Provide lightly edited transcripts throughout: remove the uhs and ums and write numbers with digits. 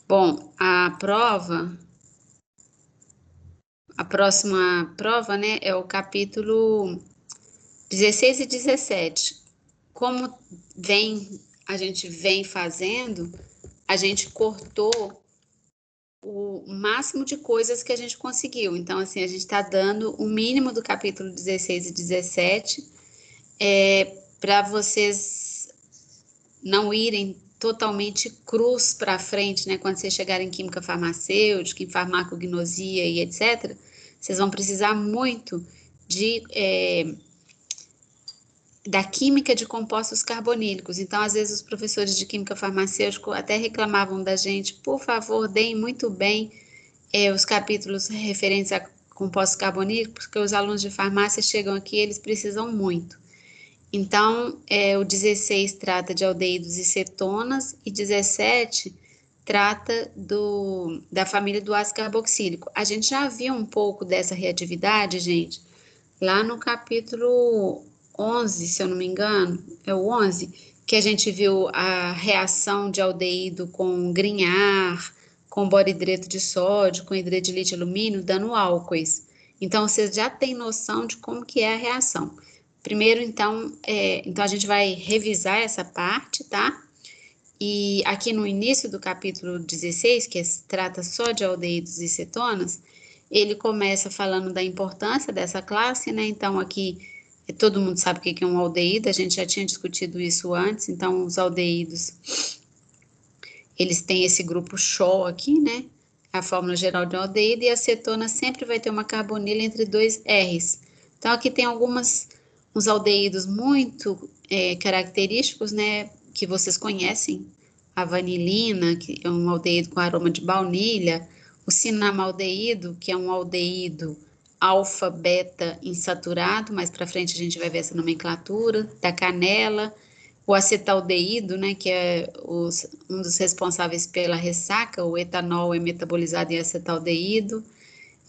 Bom, a próxima prova, né, é o capítulo 16 e 17. Como a gente vem fazendo, a gente cortou o máximo de coisas que a gente conseguiu. Então, assim, a gente está dando o mínimo do capítulo 16 e 17 para vocês não irem totalmente crus para frente, né? Quando vocês chegarem em química farmacêutica, em farmacognosia e etc., vocês vão precisar muito da química de compostos carbonílicos. Então, às vezes, os professores de química farmacêutica até reclamavam da gente, por favor, deem muito bem os capítulos referentes a compostos carbonílicos, porque os alunos de farmácia chegam aqui e eles precisam muito. Então, o 16 trata de aldeídos e cetonas e 17 trata da família do ácido carboxílico. A gente já viu um pouco dessa reatividade, gente, lá no capítulo 11, se eu não me engano, é o 11, que a gente viu a reação de aldeído com Grignard, com boridreto de sódio, com hidreto de lítio e alumínio, dando álcoois. Então, vocês já têm noção de como que é a reação. Primeiro, então a gente vai revisar essa parte, tá? E aqui no início do capítulo 16, que trata só de aldeídos e cetonas, ele começa falando da importância dessa classe, né? Então, aqui todo mundo sabe o que é um aldeído, a gente já tinha discutido isso antes. Então, os aldeídos, eles têm esse grupo CHO aqui, né? A fórmula geral de um aldeído, e a cetona sempre vai ter uma carbonila entre dois R's. Então, aqui tem uns aldeídos muito característicos, né? Que vocês conhecem. A vanilina, que é um aldeído com aroma de baunilha. O cinamaldeído, que é um aldeído alfa-beta insaturado, mais para frente a gente vai ver essa nomenclatura, da canela, o acetaldeído, né, que é um dos responsáveis pela ressaca, o etanol é metabolizado em acetaldeído.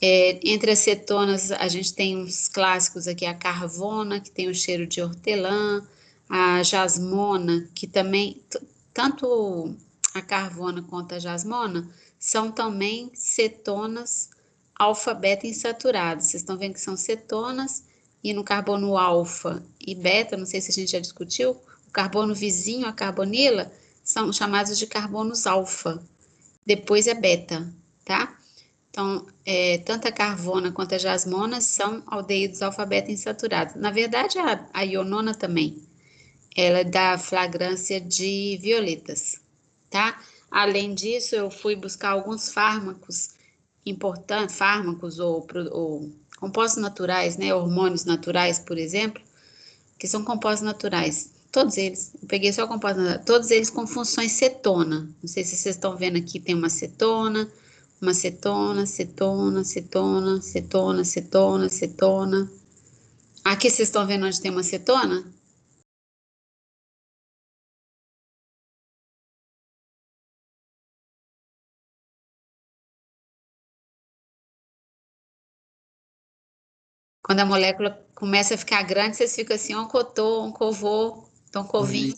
Entre as cetonas, a gente tem uns clássicos aqui, a carvona, que tem o cheiro de hortelã, a jasmona, que também, tanto a carvona quanto a jasmona, são também cetonas alfa-beta insaturadas. Vocês estão vendo que são cetonas, e no carbono alfa e beta, não sei se a gente já discutiu, o carbono vizinho, a carbonila, são chamados de carbonos alfa, depois é beta, tá? Então, tanto a carvona quanto a jasmona são aldeídos alfa-beta insaturados. Na verdade, a ionona também, ela dá flagrância de violetas, tá? Além disso, eu fui buscar alguns fármacos importantes, fármacos ou compostos naturais, né? Hormônios naturais, por exemplo, que são compostos naturais. Todos eles, eu peguei só compostos naturais, todos eles com funções cetona. Não sei se vocês estão vendo aqui, tem uma cetona, cetona, cetona, cetona, cetona, cetona. Aqui vocês estão vendo onde tem uma cetona? Quando a molécula começa a ficar grande, vocês ficam assim, oncotô, oncovô, toncovim.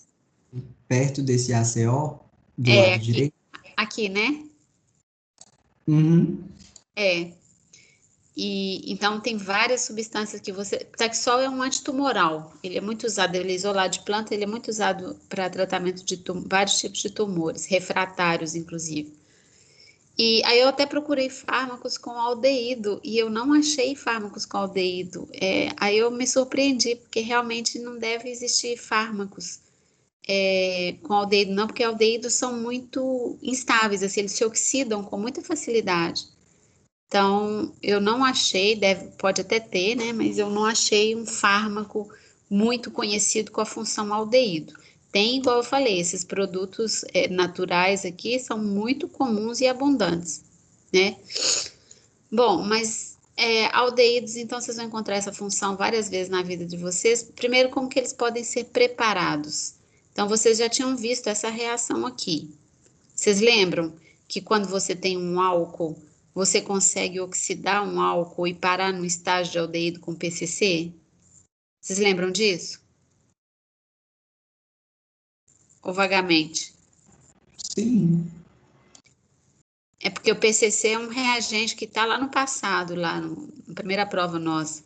Perto desse ACO, do É, lado direito. aqui, né? Uhum. É. E então tem várias substâncias que você. Taxol é um antitumoral. Ele é muito usado, ele é isolado de planta, ele é muito usado para tratamento de vários tipos de tumores, refratários, inclusive. E aí eu até procurei fármacos com aldeído e eu não achei fármacos com aldeído. Aí eu me surpreendi, porque realmente não deve existir fármacos com aldeído, não, porque aldeídos são muito instáveis, assim, eles se oxidam com muita facilidade. Então, eu não achei, pode até ter, né, mas eu não achei um fármaco muito conhecido com a função aldeído. Tem, igual eu falei, esses produtos naturais aqui são muito comuns e abundantes, né? Bom, mas aldeídos, então vocês vão encontrar essa função várias vezes na vida de vocês. Primeiro, como que eles podem ser preparados? Então, vocês já tinham visto essa reação aqui. Vocês lembram que quando você tem um álcool, você consegue oxidar um álcool e parar no estágio de aldeído com PCC? Vocês lembram disso? Ou vagamente? Sim. É porque o PCC é um reagente que está lá no passado, lá na primeira prova nossa.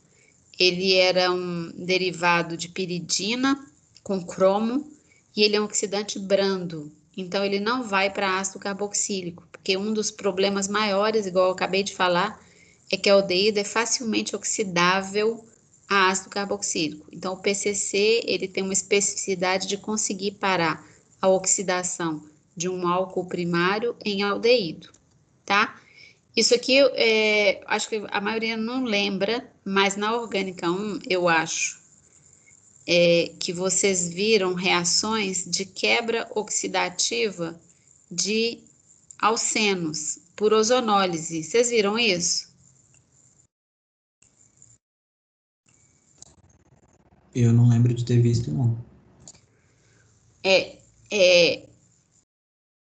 Ele era um derivado de piridina com cromo e ele é um oxidante brando. Então, ele não vai para ácido carboxílico, porque um dos problemas maiores, igual eu acabei de falar, é que a aldeído é facilmente oxidável a ácido carboxílico. Então, o PCC ele tem uma especificidade de conseguir parar a oxidação de um álcool primário em aldeído, tá? Isso aqui, acho que a maioria não lembra, mas na Orgânica 1, eu acho, que vocês viram reações de quebra oxidativa de alcenos por ozonólise. Vocês viram isso? Eu não lembro de ter visto, não. É, é,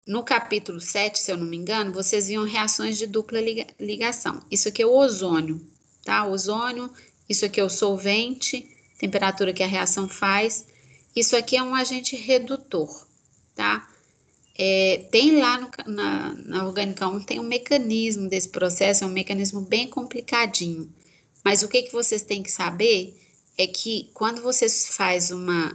no capítulo 7, se eu não me engano, vocês viam reações de dupla ligação. Isso aqui é o ozônio, tá? O ozônio, isso aqui é o solvente, temperatura que a reação faz. Isso aqui é um agente redutor, tá? Tem lá na Orgânica 1, tem um mecanismo desse processo, é um mecanismo bem complicadinho. Mas o que vocês têm que saber é que quando vocês faz uma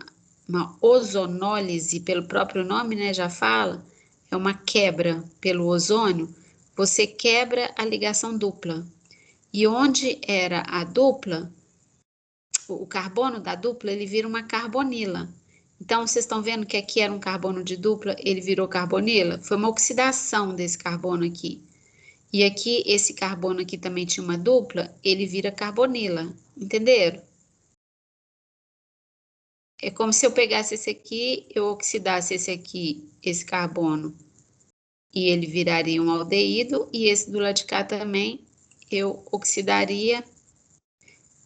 ozonólise, pelo próprio nome, né, já fala, é uma quebra pelo ozônio, você quebra a ligação dupla. E onde era a dupla, o carbono da dupla, ele vira uma carbonila. Então, vocês estão vendo que aqui era um carbono de dupla, ele virou carbonila? Foi uma oxidação desse carbono aqui. E aqui, esse carbono aqui também tinha uma dupla, ele vira carbonila. Entenderam? É como se eu pegasse esse aqui, eu oxidasse esse aqui, esse carbono, e ele viraria um aldeído, e esse do lado de cá também eu oxidaria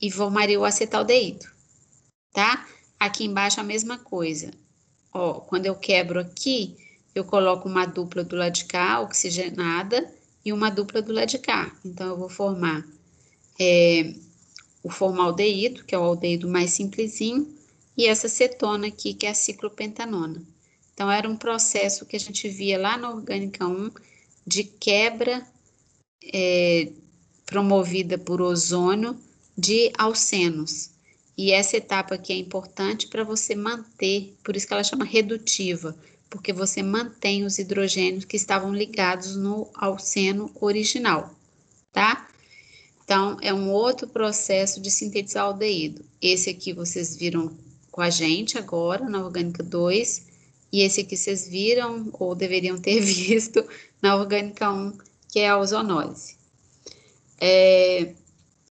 e formaria o acetaldeído, tá? Aqui embaixo a mesma coisa. Ó, quando eu quebro aqui, eu coloco uma dupla do lado de cá, oxigenada, e uma dupla do lado de cá. Então, eu vou formar o formaldeído, que é o aldeído mais simplesinho, e essa cetona aqui, que é a ciclopentanona. Então, era um processo que a gente via lá na Orgânica 1 de quebra promovida por ozônio de alcenos. E essa etapa aqui é importante para você manter, por isso que ela chama redutiva, porque você mantém os hidrogênios que estavam ligados no alceno original, tá? Então, é um outro processo de sintetizar aldeído. Esse aqui vocês viram com a gente agora, na Orgânica 2, e esse aqui vocês viram, ou deveriam ter visto, na Orgânica 1, que é a ozonólise.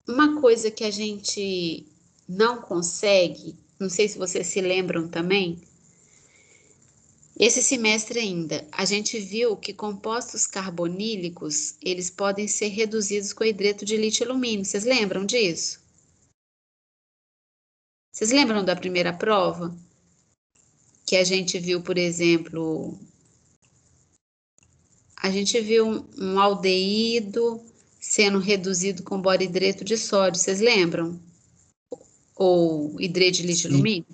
Uma coisa que a gente não consegue, não sei se vocês se lembram também, esse semestre ainda, a gente viu que compostos carbonílicos, eles podem ser reduzidos com hidreto de lítio e alumínio. Vocês lembram disso? Vocês lembram da primeira prova? Que a gente viu, por exemplo, a gente viu um aldeído sendo reduzido com borhidreto de sódio. Vocês lembram? Ou hidreto de lítio e Sim. alumínio?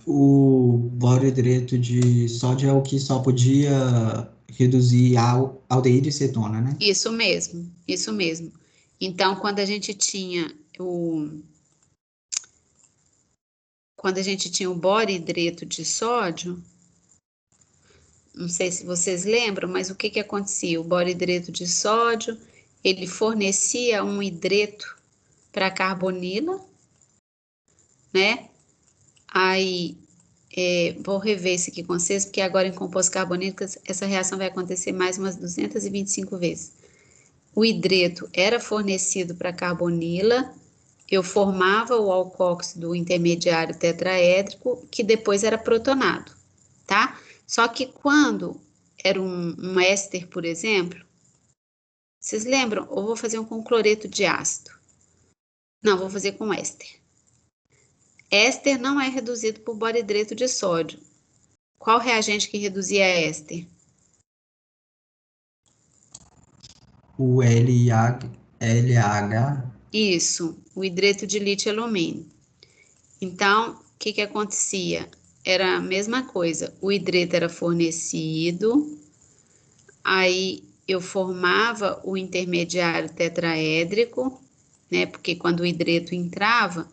O boro-hidreto de sódio é o que só podia reduzir aldeído e cetona, né? Isso mesmo, isso mesmo. Então, quando a gente tinha o borhidreto de sódio, não sei se vocês lembram, mas o que que acontecia? O borhidreto de sódio, ele fornecia um hidreto para a carbonila, né? Aí, vou rever isso aqui com vocês, porque agora em compostos carbonílicos essa reação vai acontecer mais umas 225 vezes. O hidreto era fornecido para a carbonila, eu formava o alcóxido intermediário tetraédrico, que depois era protonado, tá? Só que quando era um éster, por exemplo, vocês lembram? Ou vou fazer um com cloreto de ácido? Não, vou fazer com éster. Éster não é reduzido por borhidreto de sódio. Qual reagente que reduzia éster? O LH, Isso, o hidreto de lítio e alumínio. Então, o que que acontecia? Era a mesma coisa, o hidreto era fornecido, aí eu formava o intermediário tetraédrico, né? Porque quando o hidreto entrava,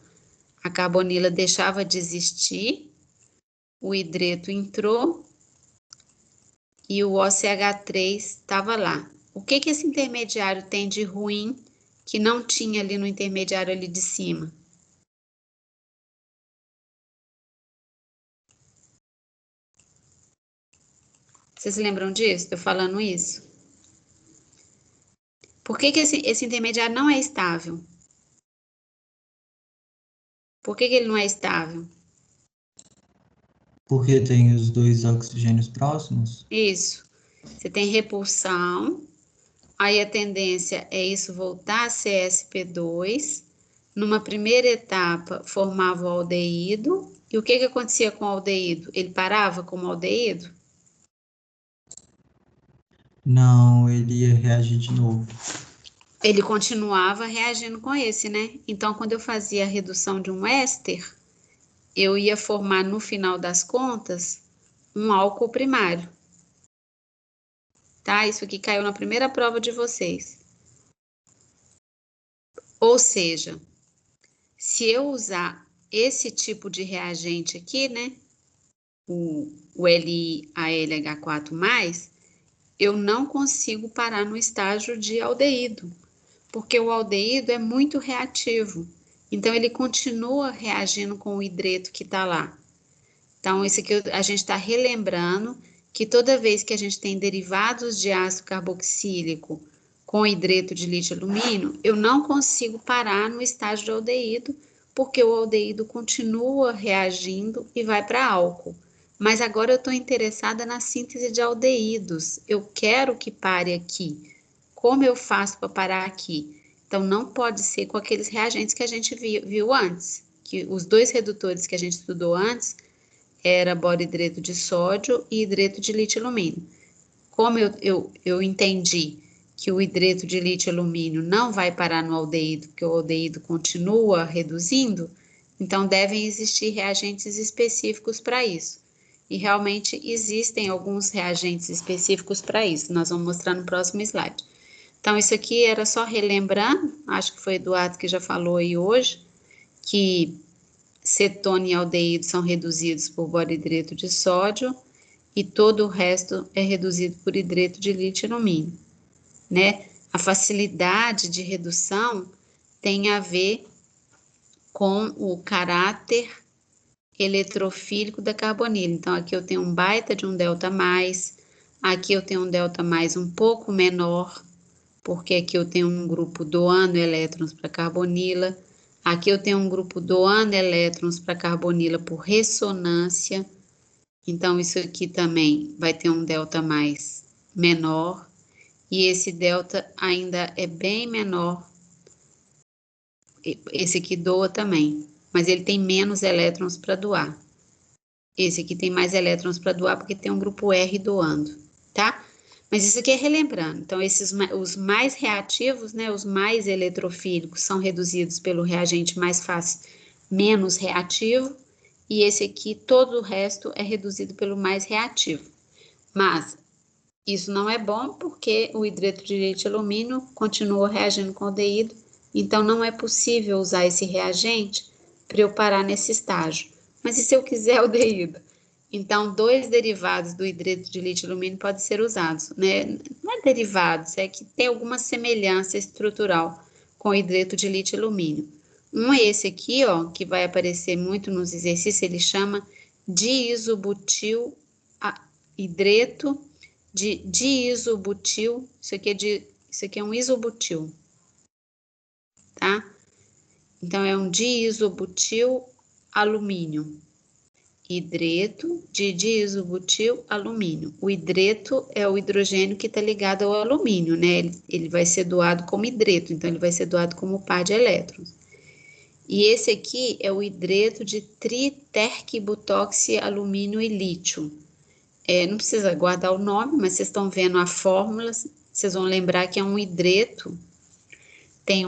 a carbonila deixava de existir, o hidreto entrou e o OCH3 estava lá. O que que esse intermediário tem de ruim que não tinha ali no intermediário ali de cima? Vocês lembram disso? Estou falando isso. Por que que esse intermediário não é estável? Por que que ele não é estável? Porque tem os dois oxigênios próximos? Isso. Você tem repulsão, aí a tendência é isso voltar a ser sp2. Numa primeira etapa, formava o aldeído. E o que que acontecia com o aldeído? Ele parava como aldeído? Não, ele ia reagir de novo. Ele continuava reagindo com esse, né? Então, quando eu fazia a redução de um éster, eu ia formar, no final das contas, um álcool primário, tá? Isso aqui caiu na primeira prova de vocês. Ou seja, se eu usar esse tipo de reagente aqui, né? O LiAlH4+, eu não consigo parar no estágio de aldeído, porque o aldeído é muito reativo. Então, ele continua reagindo com o hidreto que está lá. Então, isso aqui a gente está relembrando que toda vez que a gente tem derivados de ácido carboxílico com hidreto de lítio-alumínio, eu não consigo parar no estágio de aldeído, porque o aldeído continua reagindo e vai para álcool. Mas agora eu estou interessada na síntese de aldeídos. Eu quero que pare aqui. Como eu faço para parar aqui? Então, não pode ser com aqueles reagentes que a gente viu antes, que os dois redutores que a gente estudou antes era boro-hidreto de sódio e hidreto de lítio-alumínio. Como eu entendi que o hidreto de lítio-alumínio não vai parar no aldeído, porque o aldeído continua reduzindo, então devem existir reagentes específicos para isso. E realmente existem alguns reagentes específicos para isso. Nós vamos mostrar no próximo slide. Então, isso aqui era só relembrando, acho que foi o Eduardo que já falou aí hoje, que cetona e aldeído são reduzidos por boro-hidreto de sódio e todo o resto é reduzido por hidreto de lítio-alumínio, né? A facilidade de redução tem a ver com o caráter eletrofílico da carbonila. Então, aqui eu tenho um baita de um delta mais, aqui eu tenho um delta mais um pouco menor, porque aqui eu tenho um grupo doando elétrons para carbonila, aqui eu tenho um grupo doando elétrons para carbonila por ressonância, então isso aqui também vai ter um delta mais menor, e esse delta ainda é bem menor, esse aqui doa também, mas ele tem menos elétrons para doar. Esse aqui tem mais elétrons para doar porque tem um grupo R doando, tá? Mas isso aqui é relembrando. Então, os mais reativos, né, os mais eletrofílicos, são reduzidos pelo reagente mais fácil, menos reativo, e esse aqui, todo o resto, é reduzido pelo mais reativo. Mas isso não é bom porque o hidreto de lítio-alumínio continua reagindo com o aldeído, então não é possível usar esse reagente para eu parar nesse estágio. Mas e se eu quiser aldeído? Então, dois derivados do hidreto de lítio-alumínio podem ser usados, né? Não é derivados, é que tem alguma semelhança estrutural com o hidreto de lítio-alumínio. Um é esse aqui, ó, que vai aparecer muito nos exercícios, ele chama diisobutil hidreto de diisobutil, isso aqui é um isobutil, tá? Então, é um diisobutil alumínio. Hidreto de diisobutil alumínio. O hidreto é o hidrogênio que está ligado ao alumínio, né? Ele vai ser doado como hidreto, então ele vai ser doado como par de elétrons. E esse aqui é o hidreto de triterquibutoxi alumínio e lítio. Não precisa guardar o nome, mas vocês estão vendo a fórmula, vocês vão lembrar que é um hidreto, tem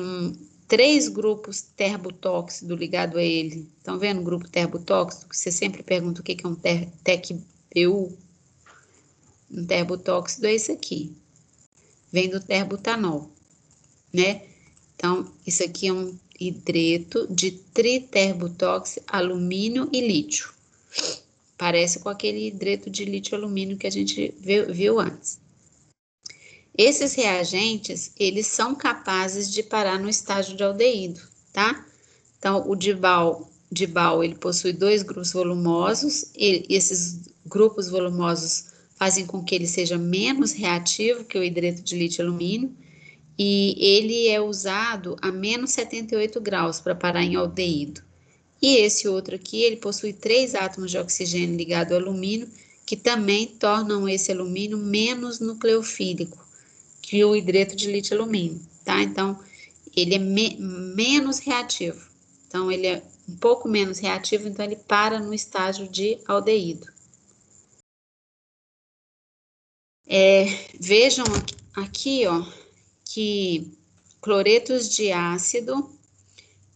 três grupos terbotóxido ligado a ele. Estão vendo o grupo terbotóxido? Você sempre pergunta o que é um TecBu. Um terbotóxido é esse aqui. vem do terbutanol, né? Então, isso aqui é um hidreto de triterbutox, alumínio e lítio. Parece com aquele hidreto de lítio-alumínio que a gente viu antes. Esses reagentes, eles são capazes de parar no estágio de aldeído, tá? Então, o Dibal, ele possui 2 grupos volumosos, e esses grupos volumosos fazem com que ele seja menos reativo que o hidreto de lítio-alumínio, e ele é usado a menos 78 graus para parar em aldeído. E esse outro aqui, ele possui 3 átomos de oxigênio ligado ao alumínio, que também tornam esse alumínio menos nucleofílico que o hidreto de lítio-alumínio, tá? Então, ele é menos reativo. Então, ele é um pouco menos reativo, então ele para no estágio de aldeído. Vejam aqui, ó, que cloretos de ácido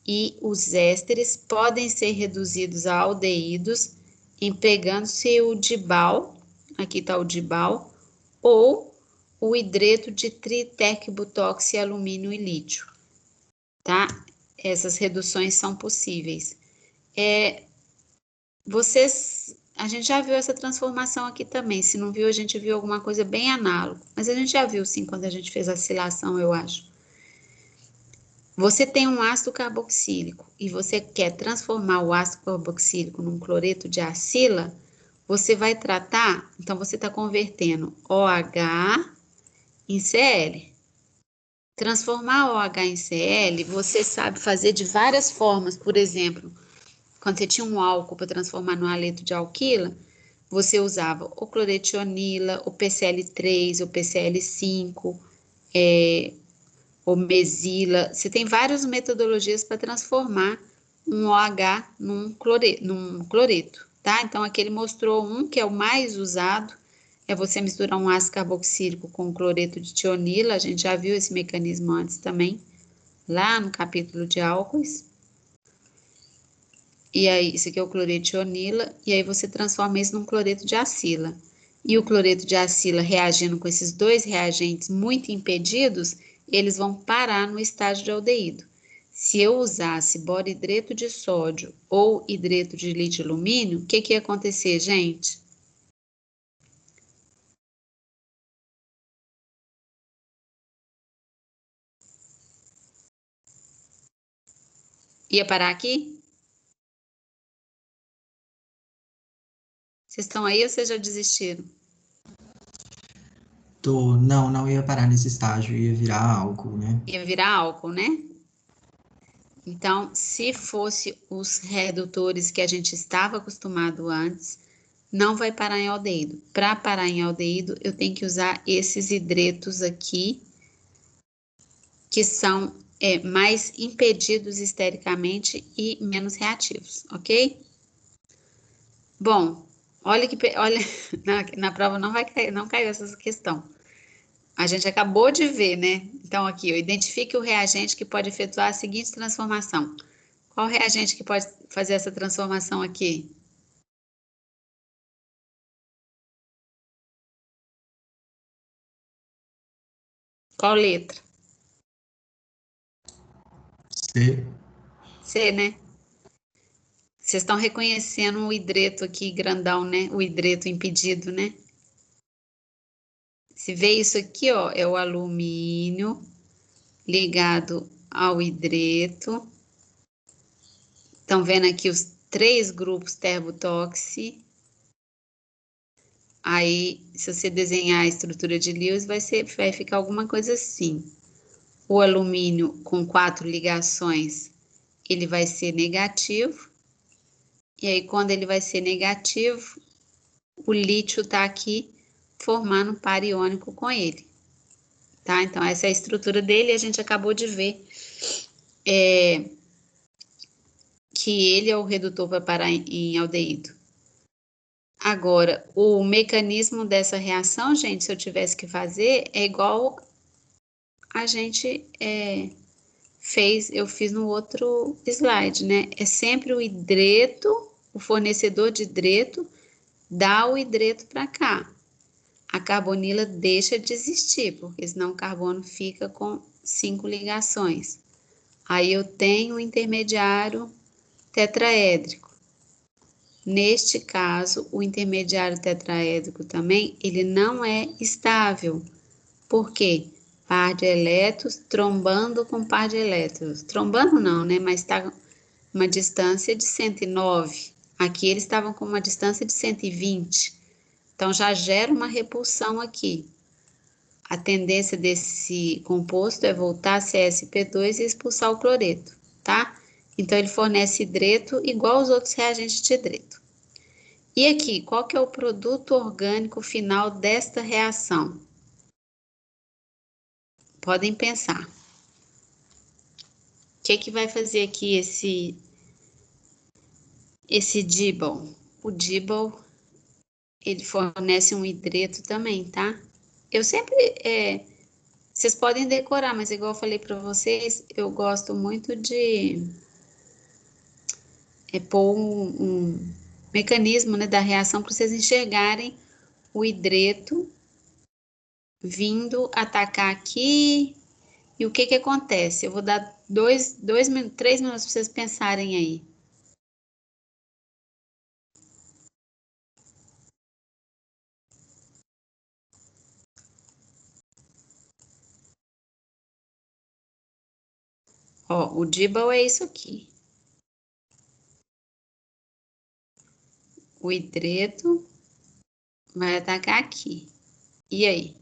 e os ésteres podem ser reduzidos a aldeídos empregando-se o Dibal, aqui está o Dibal, ou o hidreto de triterbutox, alumínio e lítio, tá? Essas reduções são possíveis. A gente já viu essa transformação aqui também. Se não viu, a gente viu alguma coisa bem análoga. Mas a gente já viu, sim, quando a gente fez a acilação, eu acho. Você tem um ácido carboxílico e você quer transformar o ácido carboxílico num cloreto de acila, você vai tratar, então você está convertendo OH em Cl. Transformar OH em Cl, você sabe fazer de várias formas. Por exemplo, quando você tinha um álcool para transformar no haleto de alquila, você usava o cloretionila, o PCl3, o PCl5, ou mesila. Você tem várias metodologias para transformar um OH num cloreto, tá? Então, aqui ele mostrou um que é o mais usado, é você misturar um ácido carboxílico com cloreto de tionila. A gente já viu esse mecanismo antes também, lá no capítulo de álcoois. E aí, isso aqui é o cloreto de tionila, e aí você transforma isso num cloreto de acila. E o cloreto de acila reagindo com esses 2 reagentes muito impedidos, eles vão parar no estágio de aldeído. Se eu usasse borhidreto de sódio ou hidreto de lítio-alumínio, o que ia acontecer, gente? Ia parar aqui? Vocês estão aí ou vocês já desistiram? Não ia parar nesse estágio, ia virar álcool, né? Ia virar álcool, né? Então, se fosse os redutores que a gente estava acostumado antes, não vai parar em aldeído. Para parar em aldeído, eu tenho que usar esses hidretos aqui, que são mais impedidos estericamente e menos reativos, ok? Bom, olha na prova não caiu essa questão. A gente acabou de ver, né? Então aqui, identifique o reagente que pode efetuar a seguinte transformação. Qual reagente que pode fazer essa transformação aqui? Qual letra? C. C, né? Vocês estão reconhecendo o hidreto aqui, grandão, né? O hidreto impedido, né? Se vê isso aqui, ó, é o alumínio ligado ao hidreto. Estão vendo aqui os 3 grupos terbotóxico. Aí, se você desenhar a estrutura de Lewis, vai ficar alguma coisa assim. O alumínio com 4 ligações, ele vai ser negativo. E aí, quando ele vai ser negativo, o lítio está aqui formando um par iônico com ele. Tá? Então, essa é a estrutura dele e a gente acabou de ver que ele é o redutor para parar em aldeído. Agora, o mecanismo dessa reação, gente, se eu tivesse que fazer, é igual a gente eu fiz no outro slide, né? É sempre o hidreto, o fornecedor de hidreto, dá o hidreto para cá. a carbonila deixa de existir, porque senão o carbono fica com 5 ligações. Aí eu tenho o intermediário tetraédrico. Neste caso, o intermediário tetraédrico também, ele não é estável. Por quê? Par de elétrons trombando com par de elétrons. Trombando não, né? Mas está uma distância de 109. Aqui eles estavam com uma distância de 120. Então, já gera uma repulsão aqui. A tendência desse composto é voltar a CsP2 e expulsar o cloreto, tá? Então, ele fornece hidreto igual aos outros reagentes de hidreto. E aqui, qual que é o produto orgânico final desta reação? Podem pensar. O que vai fazer aqui esse Dibble? O Dibble, ele fornece um hidreto também, tá? Eu sempre, vocês podem decorar, mas igual eu falei para vocês, eu gosto muito de pôr um mecanismo, né, da reação para vocês enxergarem o hidreto vindo atacar aqui. E o que acontece? Eu vou dar 3 minutos para vocês pensarem aí. Ó, o Dibble é isso aqui. O hidreto vai atacar aqui. E aí?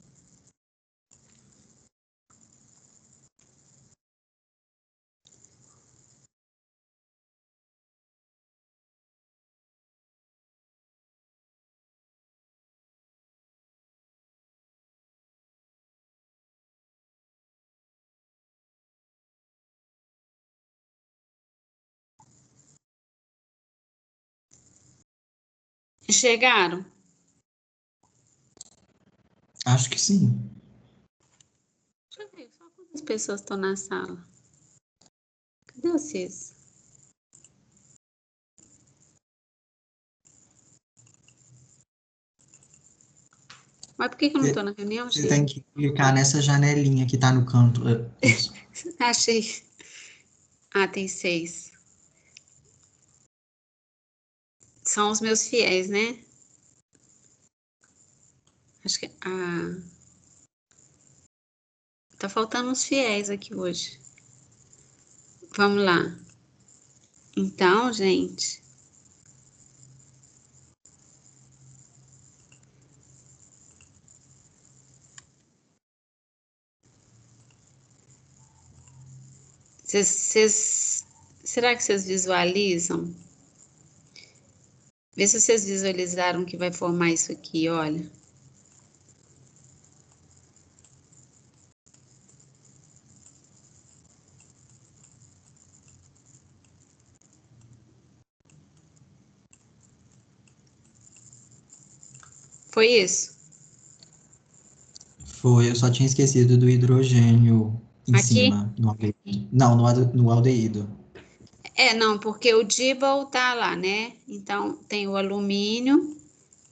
Enxergaram? Acho que sim. Deixa eu ver só quantas pessoas estão na sala. Cadê vocês? Mas por que eu não estou na reunião, Você tem gente? que clicar nessa janelinha que tá no canto. Isso. Achei. Ah, tem 6. São os meus fiéis, né? Acho que. Ah, tá faltando uns fiéis aqui hoje. Vamos lá. Então, gente. Será que vocês visualizam? Vê se vocês visualizaram que vai formar isso aqui, olha. Foi isso? Foi, eu só tinha esquecido do hidrogênio em Aqui? cima, no aldeído. Não, no aldeído. Não, porque o Dibble tá lá, né? Então, tem o alumínio,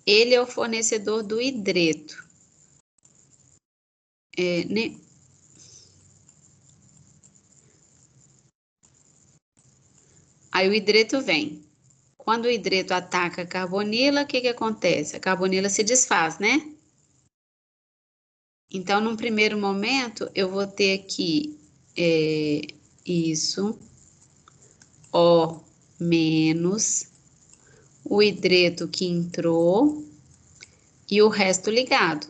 ele é o fornecedor do hidreto. Né? Aí o hidreto vem. Quando o hidreto ataca a carbonila, o que acontece? A carbonila se desfaz, né? Então, num primeiro momento, eu vou ter aqui isso, O menos, o hidreto que entrou e o resto ligado,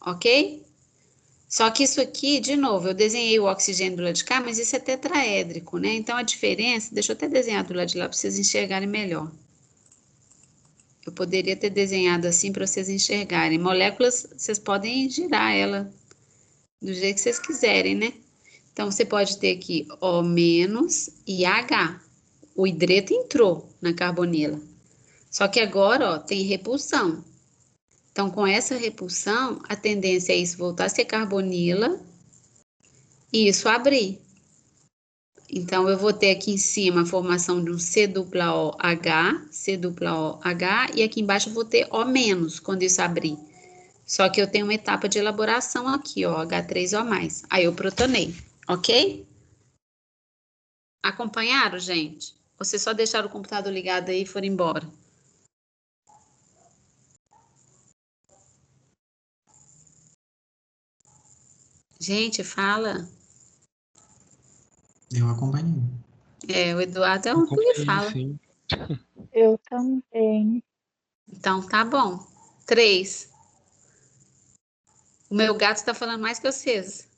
ok? Só que isso aqui, de novo, eu desenhei o oxigênio do lado de cá, mas isso é tetraédrico, né? Então a diferença, deixa eu até desenhar do lado de lá para vocês enxergarem melhor. Eu poderia ter desenhado assim para vocês enxergarem. Moléculas, vocês podem girar ela do jeito que vocês quiserem, né? Então você pode ter aqui O menos e H. O hidreto entrou na carbonila. Só que agora, ó, tem repulsão. Então, com essa repulsão, a tendência é isso voltar a ser carbonila e isso abrir. Então, eu vou ter aqui em cima a formação de um C OOH, e aqui embaixo eu vou ter O- quando isso abrir. Só que eu tenho uma etapa de elaboração aqui, ó, H3O+. Aí eu protonei, ok? Acompanharam, gente? Ou vocês só deixaram o computador ligado aí e foram embora? Gente, fala. Eu acompanhei. O Eduardo é o único que Acompanhei, fala. sim. Eu também. Então, tá bom. 3. O meu gato tá falando mais que vocês.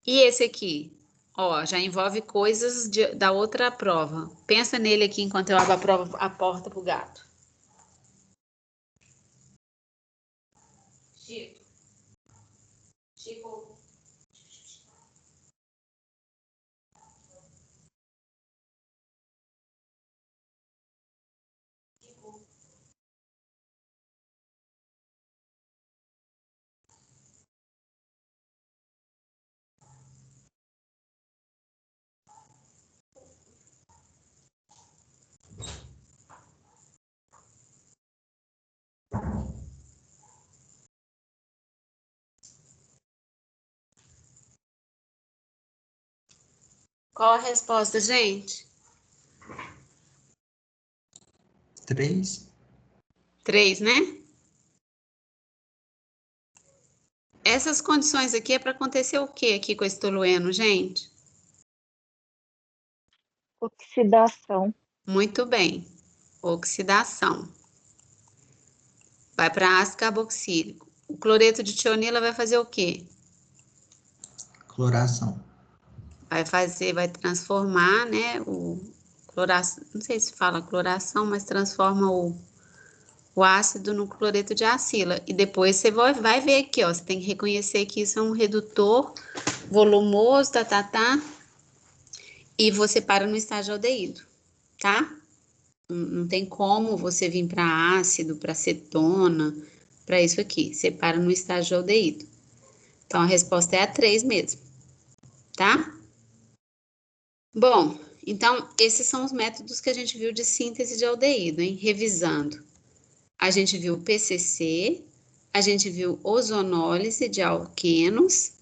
E esse aqui? Ó, já envolve coisas da outra prova. Pensa nele aqui enquanto eu abro a porta pro gato. Chico. Chico. Qual a resposta, gente? 3. 3, né? Essas condições aqui é para acontecer o que aqui com esse tolueno, gente? Oxidação. Muito bem. Oxidação. Vai para ácido carboxílico. O cloreto de tionila vai fazer o quê? Cloração. Vai transformar, né, não sei se fala cloração, mas transforma o ácido no cloreto de acila. E depois você vai ver aqui, ó, você tem que reconhecer que isso é um redutor volumoso, e você para no estágio aldeído, tá? Não tem como você vir para ácido, para cetona, para isso aqui. Você para no estágio aldeído. Então, a resposta é a 3 mesmo, tá? Bom, então, esses são os métodos que a gente viu de síntese de aldeído, hein? Revisando. A gente viu PCC, a gente viu ozonólise de alquenos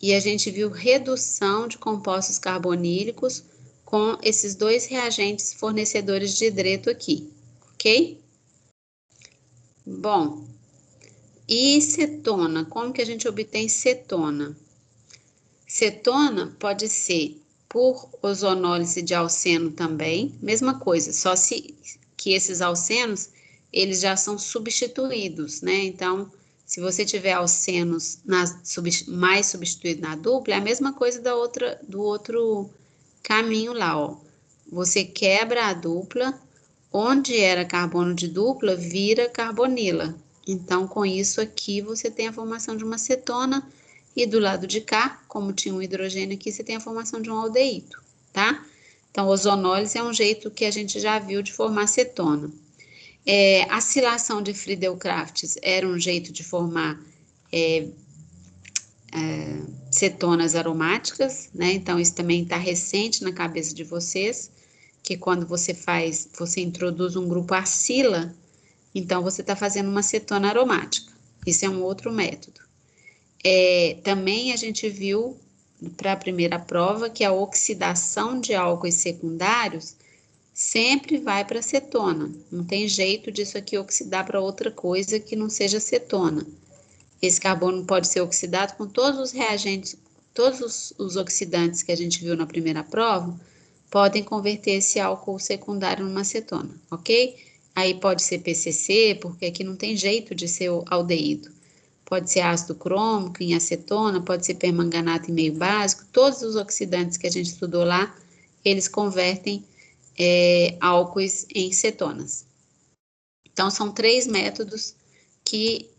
e a gente viu redução de compostos carbonílicos com esses dois reagentes fornecedores de hidreto aqui, ok? Bom, e cetona? Como que a gente obtém cetona? Cetona pode ser por ozonólise de alceno também, mesma coisa, só se que esses alcenos, eles já são substituídos, né? Então, se você tiver alcenos mais substituído na dupla, é a mesma coisa do outro caminho lá, ó. Você quebra a dupla, onde era carbono de dupla, vira carbonila. Então, com isso aqui, você tem a formação de uma cetona, e do lado de cá, como tinha um hidrogênio aqui, você tem a formação de um aldeído, tá? Então, ozonólise é um jeito que a gente já viu de formar cetona. A acilação de Friedel-Crafts era um jeito de formar cetonas aromáticas, né? Então, isso também está recente na cabeça de vocês, que quando você introduz um grupo acila, então você está fazendo uma cetona aromática. Isso é um outro método. Também a gente viu para a primeira prova que a oxidação de álcoois secundários sempre vai para cetona. Não tem jeito disso aqui oxidar para outra coisa que não seja cetona. Esse carbono pode ser oxidado com todos os reagentes, todos os oxidantes que a gente viu na primeira prova, podem converter esse álcool secundário numa cetona, ok? Aí pode ser PCC, porque aqui não tem jeito de ser o aldeído. Pode ser ácido crômico em acetona, pode ser permanganato em meio básico, todos os oxidantes que a gente estudou lá, eles convertem álcoois em cetonas. Então, são 3 métodos que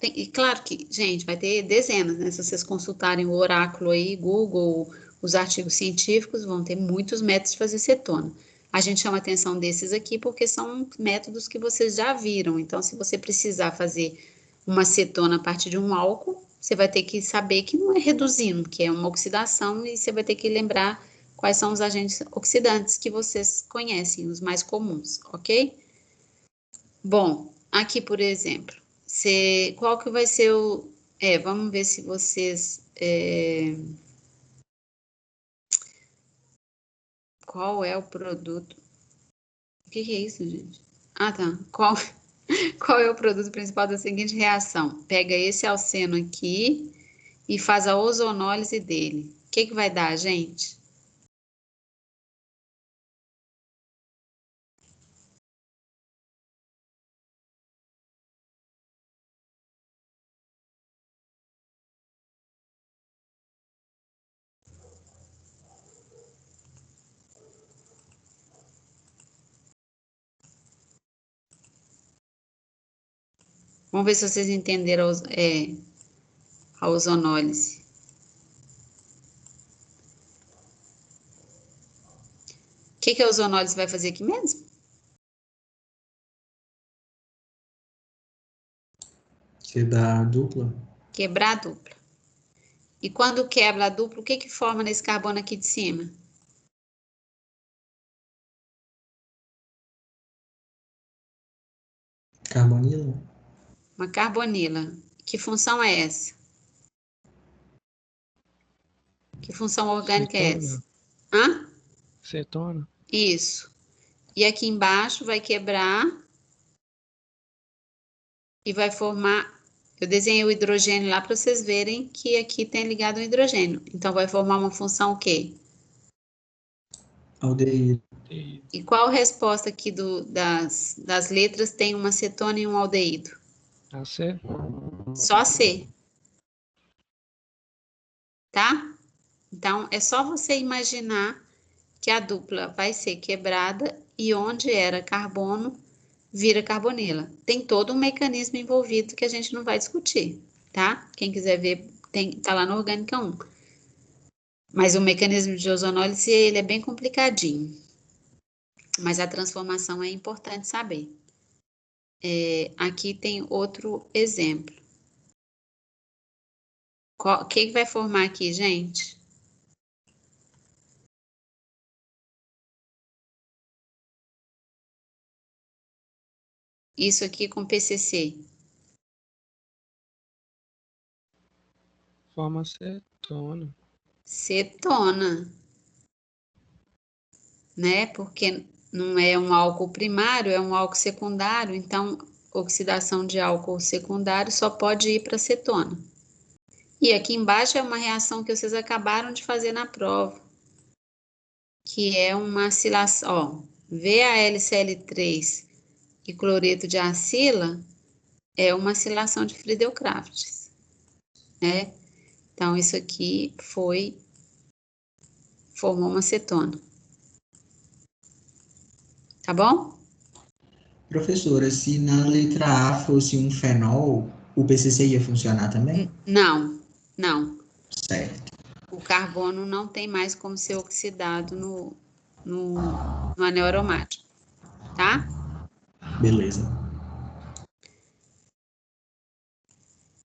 e claro que, gente, vai ter dezenas, né? Se vocês consultarem o oráculo aí, Google, os artigos científicos, vão ter muitos métodos de fazer cetona. A gente chama atenção desses aqui porque são métodos que vocês já viram. Então, se você precisar fazer uma cetona a partir de um álcool, você vai ter que saber que não é reduzindo, que é uma oxidação, e você vai ter que lembrar quais são os agentes oxidantes que vocês conhecem, os mais comuns, ok? Bom, aqui, por exemplo, qual que vai ser o... vamos ver se vocês... qual é o produto... O que é isso, gente? Ah, tá. Qual é o produto principal da seguinte reação? Pega esse alceno aqui e faz a ozonólise dele. O que vai dar, gente? Vamos ver se vocês entenderam a ozonólise. O que a ozonólise vai fazer aqui mesmo? Quebrar a dupla. Quebrar a dupla. E quando quebra a dupla, o que forma nesse carbono aqui de cima? Carbonila. Uma carbonila. Que função é essa? Que função orgânica é essa? Hã? Cetona. Isso. E aqui embaixo vai quebrar e vai formar... Eu desenhei o hidrogênio lá para vocês verem que aqui tem ligado o hidrogênio. Então, vai formar uma função o quê? Aldeído. E qual resposta aqui das letras tem uma cetona e um aldeído? A C. Só C. Tá? Então, é só você imaginar que a dupla vai ser quebrada e onde era carbono, vira carbonila. Tem todo um mecanismo envolvido que a gente não vai discutir, tá? Quem quiser ver, tá lá no Orgânica 1. Mas o mecanismo de ozonólise, ele é bem complicadinho. Mas a transformação é importante saber. Aqui tem outro exemplo. O que vai formar aqui, gente? Isso aqui com PCC. Forma cetona. Cetona. Né? Porque não é um álcool primário, é um álcool secundário. Então, oxidação de álcool secundário só pode ir para cetona. E aqui embaixo é uma reação que vocês acabaram de fazer na prova, que é uma acilação, ó, VaLCl3 e cloreto de acila é uma acilação de Friedel-Crafts, né? Então, isso aqui formou uma cetona. Tá bom? Professora, se na letra A fosse um fenol, o PCC ia funcionar também? Não. Certo. O carbono não tem mais como ser oxidado no anel aromático, tá? Beleza.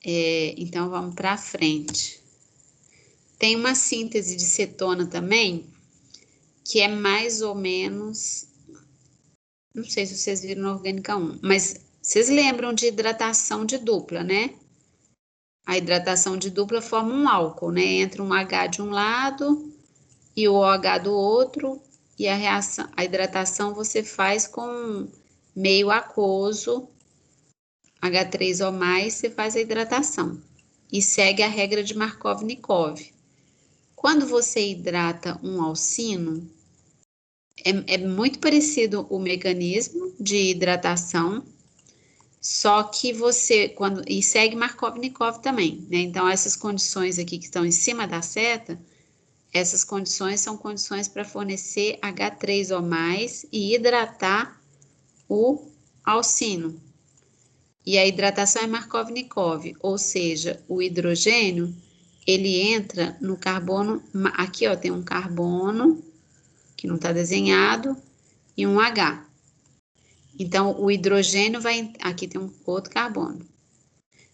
Então, vamos para frente. Tem uma síntese de cetona também, que é mais ou menos... Não sei se vocês viram na Orgânica 1, mas vocês lembram de hidratação de dupla, né? A hidratação de dupla forma um álcool, né? Entra um H de um lado e o OH do outro, e a hidratação você faz com meio aquoso, H3 ou mais, você faz a hidratação. E segue a regra de Markov-Nikov. Quando você hidrata um alcino, é muito parecido o mecanismo de hidratação, só que e segue Markov-Nikov também, né? Então, essas condições aqui que estão em cima da seta, essas condições são condições para fornecer H3 ou mais e hidratar o alcino. E a hidratação é Markov-Nikov, ou seja, o hidrogênio, ele entra no carbono, aqui ó, tem um carbono, que não está desenhado, e um H. Então, o hidrogênio aqui tem um outro carbono.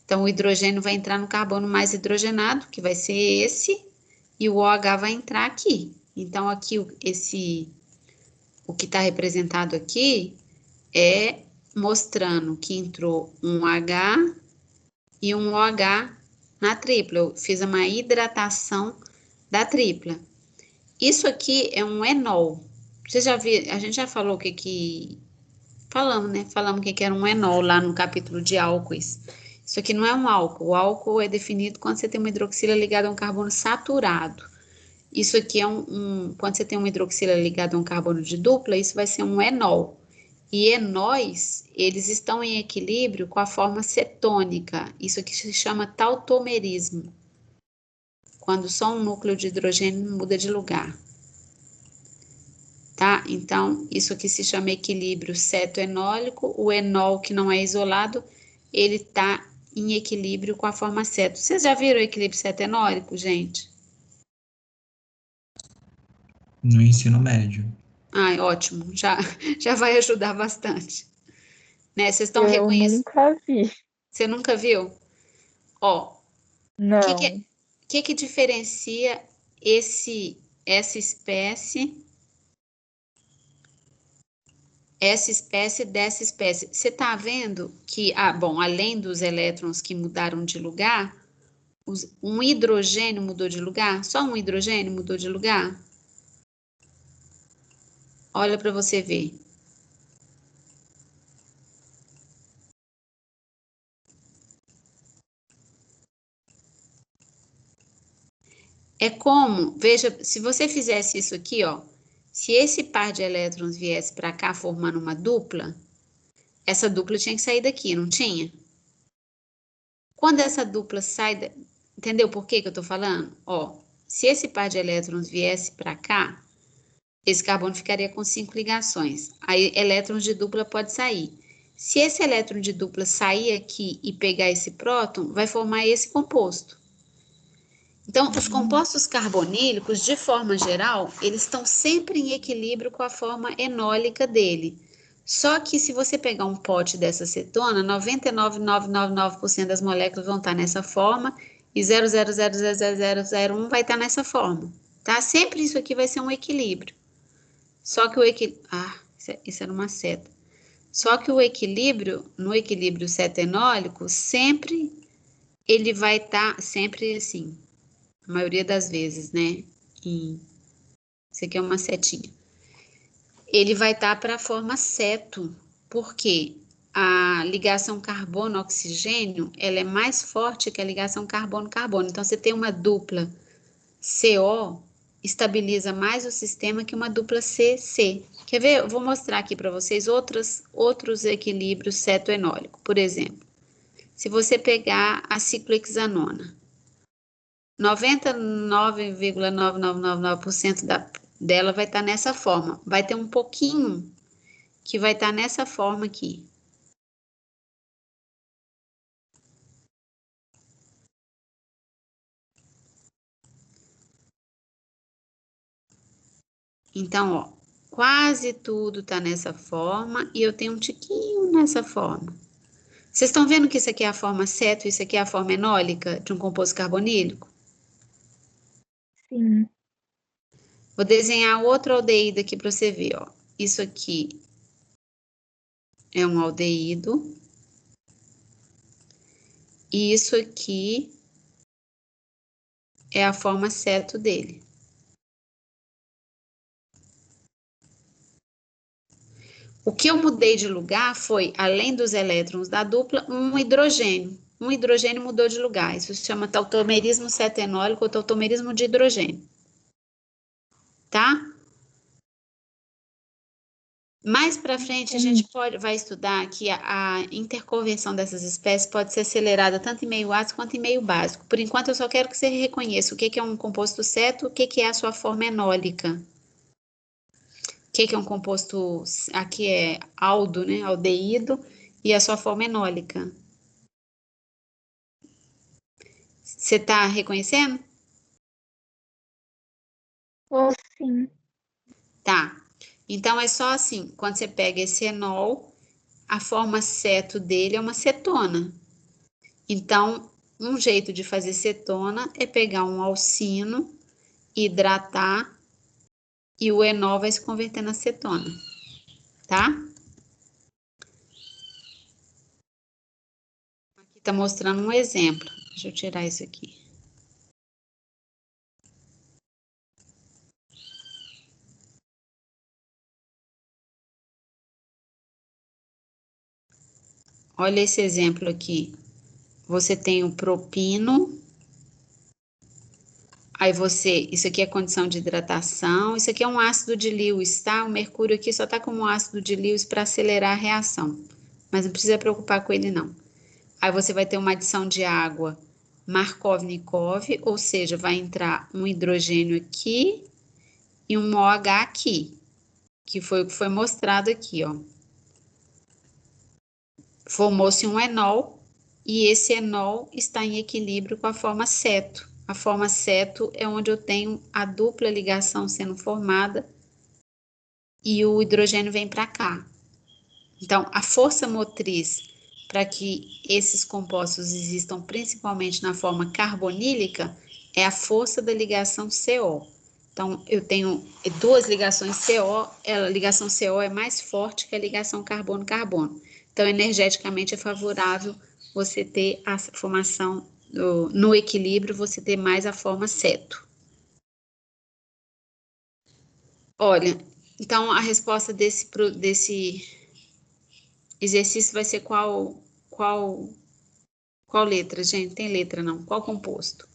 Então, o hidrogênio vai entrar no carbono mais hidrogenado, que vai ser esse, e o OH vai entrar aqui. Então, aqui, o que está representado aqui é mostrando que entrou um H e um OH na tripla. Eu fiz uma hidratação da tripla. Isso aqui é um enol. Você já viu? A gente já falou o que falamos, né? Falamos o que era um enol lá no capítulo de álcoois. Isso aqui não é um álcool. O álcool é definido quando você tem uma hidroxila ligada a um carbono saturado. Isso aqui é quando você tem uma hidroxila ligada a um carbono de dupla, isso vai ser um enol. E enóis, eles estão em equilíbrio com a forma cetônica. Isso aqui se chama tautomerismo. Quando só um núcleo de hidrogênio muda de lugar. Tá? Então, isso aqui se chama equilíbrio cetoenólico. O enol, que não é isolado, ele está em equilíbrio com a forma ceto. Vocês já viram o equilíbrio cetoenólico, gente? No ensino médio. Ai, ótimo. Já vai ajudar bastante. Né? Vocês estão Eu reconhecendo. nunca vi. Você nunca viu? Ó, o Não. que diferencia essa espécie dessa espécie? Você está vendo que, bom, além dos elétrons que mudaram de lugar, um hidrogênio mudou de lugar? Só um hidrogênio mudou de lugar? Olha para você ver. É como, veja, se você fizesse isso aqui, ó, se esse par de elétrons viesse para cá formando uma dupla, essa dupla tinha que sair daqui, não tinha? Quando essa dupla sai, entendeu por que eu estou falando? Ó, se esse par de elétrons viesse para cá, esse carbono ficaria com 5 ligações. Aí, elétrons de dupla pode sair. Se esse elétron de dupla sair aqui e pegar esse próton, vai formar esse composto. Então, os compostos carbonílicos, de forma geral, eles estão sempre em equilíbrio com a forma enólica dele. Só que se você pegar um pote dessa cetona, 99,999% das moléculas vão estar nessa forma e 0,0000001 vai estar nessa forma, tá? Sempre isso aqui vai ser um equilíbrio. Só que o equilíbrio... isso era uma seta. Só que o equilíbrio, no equilíbrio cetenólico, sempre ele vai estar, sempre assim, a maioria das vezes, né? Isso aqui é uma setinha. Ele vai estar para a forma ceto, porque a ligação carbono-oxigênio, ela é mais forte que a ligação carbono-carbono. Então, você tem uma dupla CO, estabiliza mais o sistema que uma dupla CC. Quer ver? Eu vou mostrar aqui para vocês outros equilíbrios cetoenólicos. Por exemplo, se você pegar a ciclohexanona, 99,9999% dela vai estar nessa forma. Vai ter um pouquinho que vai estar nessa forma aqui. Então, ó, quase tudo está nessa forma e eu tenho um tiquinho nessa forma. Vocês estão vendo que isso aqui é a forma ceto e isso aqui é a forma enólica de um composto carbonílico? Sim. Vou desenhar outro aldeído aqui para você ver, ó. Isso aqui é um aldeído. E isso aqui é a forma ceto dele. O que eu mudei de lugar foi, além dos elétrons da dupla, um hidrogênio. Um hidrogênio mudou de lugar. Isso se chama tautomerismo cetenólico ou tautomerismo de hidrogênio. Tá? Mais para frente, a gente vai estudar que a interconversão dessas espécies pode ser acelerada tanto em meio ácido quanto em meio básico. Por enquanto, eu só quero que você reconheça o que é um composto ceto, o que é a sua forma enólica. O que é um composto, aqui é aldo, né, aldeído, e a sua forma enólica. Você está reconhecendo? Ou sim. Tá. Então, é só assim, quando você pega esse enol, a forma ceto dele é uma cetona. Então, um jeito de fazer cetona é pegar um alcino, hidratar, e o enol vai se converter na cetona, tá? Aqui tá mostrando um exemplo. Deixa eu tirar isso aqui. Olha esse exemplo aqui. Você tem o propino, aí isso aqui é condição de hidratação, isso aqui é um ácido de Lewis, tá? O mercúrio aqui só tá como ácido de Lewis para acelerar a reação, mas não precisa preocupar com ele não. Aí você vai ter uma adição de água Markov-Nikov, ou seja, vai entrar um hidrogênio aqui e um OH aqui, que foi o que foi mostrado aqui, ó. Formou-se um enol e esse enol está em equilíbrio com a forma ceto. A forma ceto é onde eu tenho a dupla ligação sendo formada e o hidrogênio vem para cá. Então, a força motriz para que esses compostos existam principalmente na forma carbonílica é a força da ligação CO. Então, eu tenho duas ligações CO, a ligação CO é mais forte que a ligação carbono-carbono. Então, energeticamente é favorável você ter a formação no equilíbrio, você ter mais a forma ceto. Olha, então a resposta desse exercício vai ser qual letra, gente? Tem letra não. Qual composto?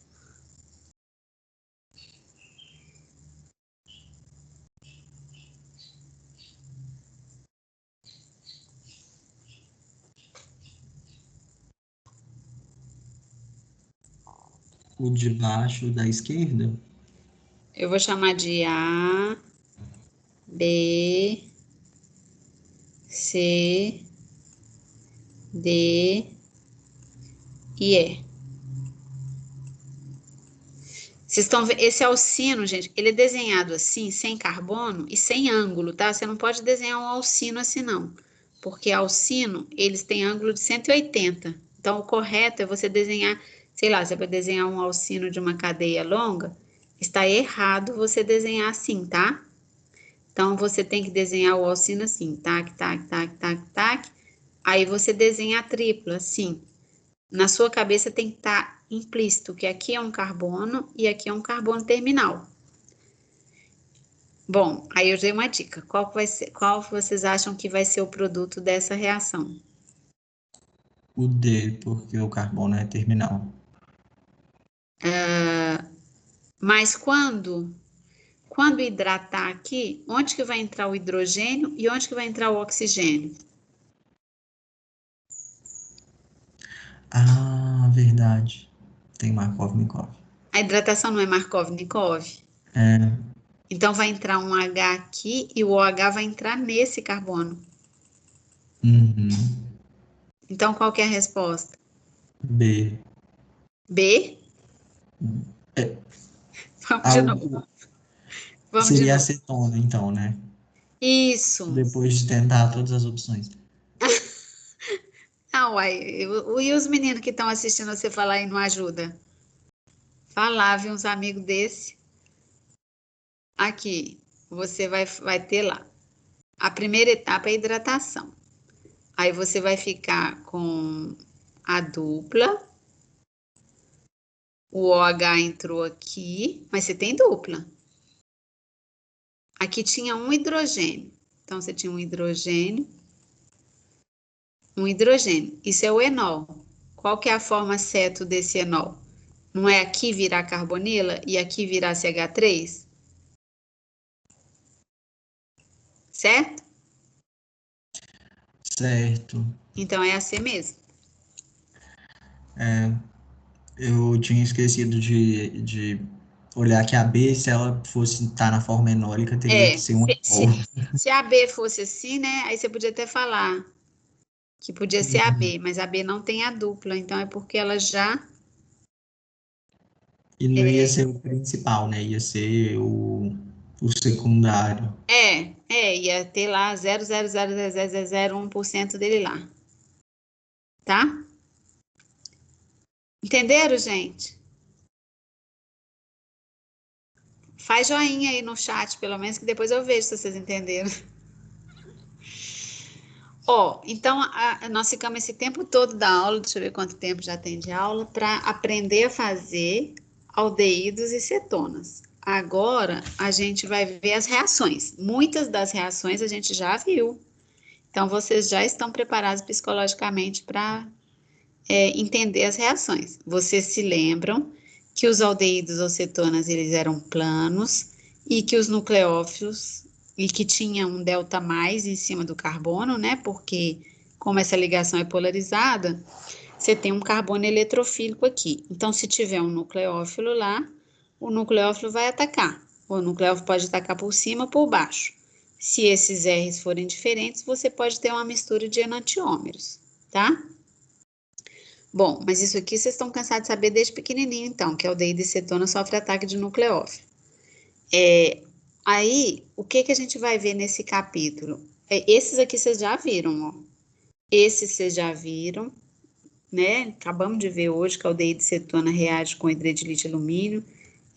O de baixo da esquerda? Eu vou chamar de A, B, C, D e E. Vocês estão vendo? Esse alcino, gente, ele é desenhado assim, sem carbono e sem ângulo, tá? Você não pode desenhar um alcino assim, não. Porque alcino, eles têm ângulo de 180. Então, o correto é você desenhar, sei lá, você vai desenhar um alcino de uma cadeia longa, está errado você desenhar assim, tá? Então, você tem que desenhar o alcino assim, tac, tac, tac, tac, tac. Aí você desenha a tripla, assim. Na sua cabeça tem que estar implícito que aqui é um carbono e aqui é um carbono terminal. Bom, aí eu dei uma dica. Qual vocês acham que vai ser o produto dessa reação? O D, porque o carbono é terminal. Mas quando hidratar aqui, onde que vai entrar o hidrogênio e onde que vai entrar o oxigênio? Ah, verdade. Tem Markov-Nikov. A hidratação não é Markov-Nikov? É. Então vai entrar um H aqui e o OH vai entrar nesse carbono. Uhum. Então qual que é a resposta? B. B? É, Vamos de novo. Vamos de seria novo. acetona, então, né? Isso. Depois de tentar todas as opções. Ah, uai, e os meninos que estão assistindo você falar e não ajuda? Falar, viu, uns amigos desse. Aqui, você vai ter lá. A primeira etapa é a hidratação. Aí você vai ficar com a dupla. O OH entrou aqui, mas você tem dupla. Aqui tinha um hidrogênio. Então, você tinha um hidrogênio. Um hidrogênio. Isso é o enol. Qual que é a forma ceto desse enol? Não é aqui virar carbonila e aqui virar CH3? Certo? Certo. Então é assim mesmo. Eu tinha esquecido de olhar que a B, se ela fosse estar na forma enólica, teria que ser um enol. Se a B fosse assim, né? Aí você podia até falar que podia ser a B, mas a B não tem a dupla, então é porque ela já. E não ia ser o principal, né? Ia ser o secundário. Ia ter lá 0,0000001% dele lá. Tá? Entenderam, gente? Faz joinha aí no chat, pelo menos, que depois eu vejo se vocês entenderam. Ó, então nós ficamos esse tempo todo da aula, deixa eu ver quanto tempo já tem de aula, para aprender a fazer aldeídos e cetonas. Agora a gente vai ver as reações. Muitas das reações a gente já viu. Então vocês já estão preparados psicologicamente para entender as reações. Vocês se lembram que os aldeídos ou cetonas eles eram planos e que os nucleófilos e que tinha um delta mais em cima do carbono, né? Porque como essa ligação é polarizada, você tem um carbono eletrofílico aqui. Então, se tiver um nucleófilo lá, o nucleófilo vai atacar. O nucleófilo pode atacar por cima ou por baixo. Se esses R's forem diferentes, você pode ter uma mistura de enantiômeros, tá? Bom, mas isso aqui vocês estão cansados de saber desde pequenininho, então, que a aldeído e cetona sofre ataque de nucleófilo. Aí, o que a gente vai ver nesse capítulo? Esses aqui vocês já viram, ó. Esses vocês já viram, né? Acabamos de ver hoje que a aldeído e cetona reage com hidreto de lítio e alumínio.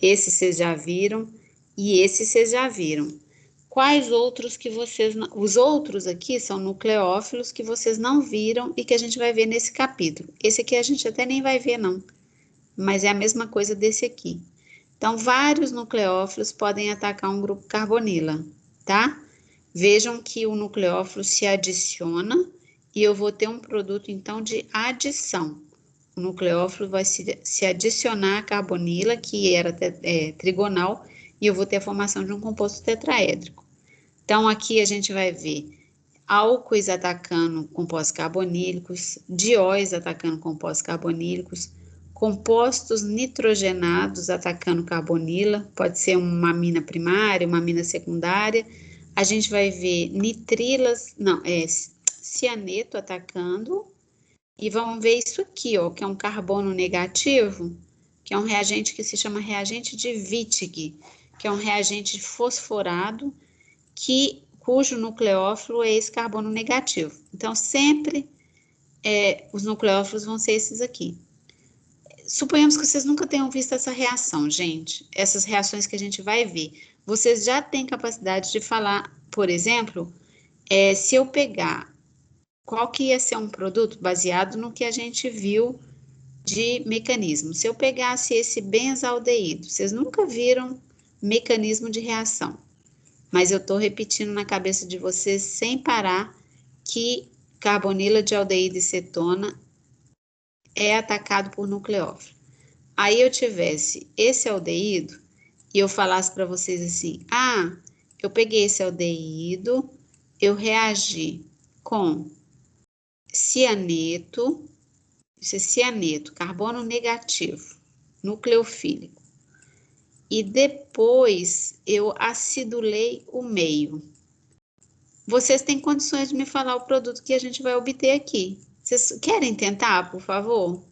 Esses vocês já viram e esses vocês já viram. Quais outros que vocês... Os outros aqui são nucleófilos que vocês não viram e que a gente vai ver nesse capítulo. Esse aqui a gente até nem vai ver, não. Mas é a mesma coisa desse aqui. Então, vários nucleófilos podem atacar um grupo carbonila, tá? Vejam que o nucleófilo se adiciona e eu vou ter um produto, então, de adição. O nucleófilo vai se adicionar à carbonila, que era trigonal, e eu vou ter a formação de um composto tetraédrico. Então, aqui a gente vai ver álcoois atacando compostos carbonílicos, dióis atacando compostos carbonílicos, compostos nitrogenados atacando carbonila, pode ser uma amina primária, uma amina secundária. A gente vai ver nitrilas, não, cianeto atacando. E vamos ver isso aqui, ó, que é um carbono negativo, que é um reagente que se chama reagente de Wittig, que é um reagente fosforado, cujo nucleófilo é esse carbono negativo. Então, sempre os nucleófilos vão ser esses aqui. Suponhamos que vocês nunca tenham visto essa reação, gente. Essas reações que a gente vai ver. Vocês já têm capacidade de falar, por exemplo, se eu pegar qual que ia ser um produto baseado no que a gente viu de mecanismo. Se eu pegasse esse benzaldeído, vocês nunca viram mecanismo de reação, mas eu estou repetindo na cabeça de vocês sem parar que carbonila de aldeído e cetona é atacado por nucleófilo. Aí eu tivesse esse aldeído e eu falasse para vocês assim, eu peguei esse aldeído, eu reagi com cianeto, isso é cianeto, carbono negativo, nucleofílico. E depois eu acidulei o meio. Vocês têm condições de me falar o produto que a gente vai obter aqui. Vocês querem tentar, por favor?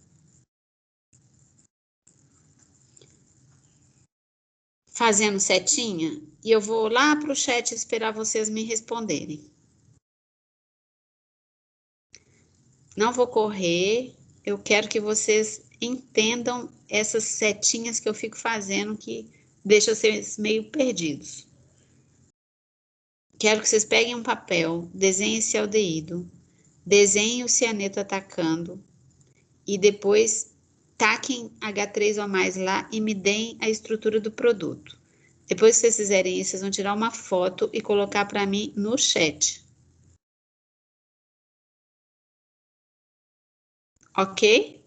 Fazendo setinha? E eu vou lá para o chat esperar vocês me responderem. Não vou correr, eu quero que vocês entendam essas setinhas que eu fico fazendo que deixa vocês meio perdidos. Quero que vocês peguem um papel, desenhem esse aldeído, desenhem o cianeto atacando e depois taquem H3 ou mais lá e me deem a estrutura do produto. Depois que vocês fizerem isso, vocês vão tirar uma foto e colocar para mim no chat. Ok?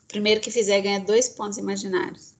Primeiro que fizer ganha 2 pontos imaginários.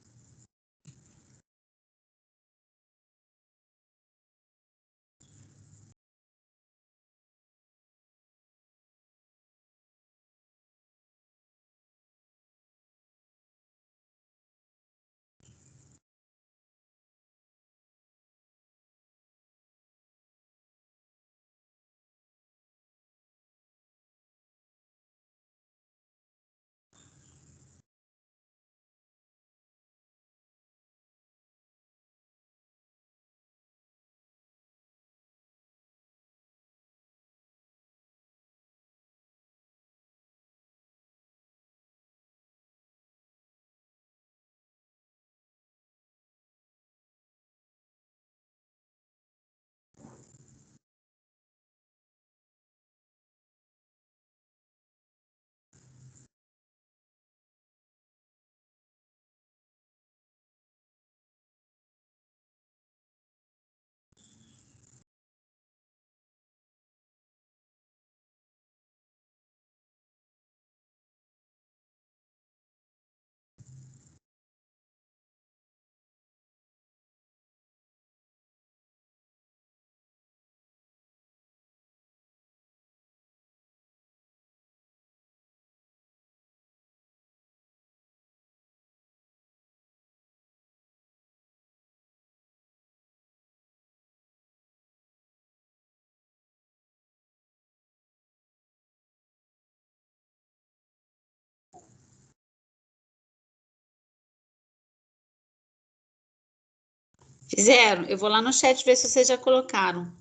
Fizeram? Eu vou lá no chat ver se vocês já colocaram.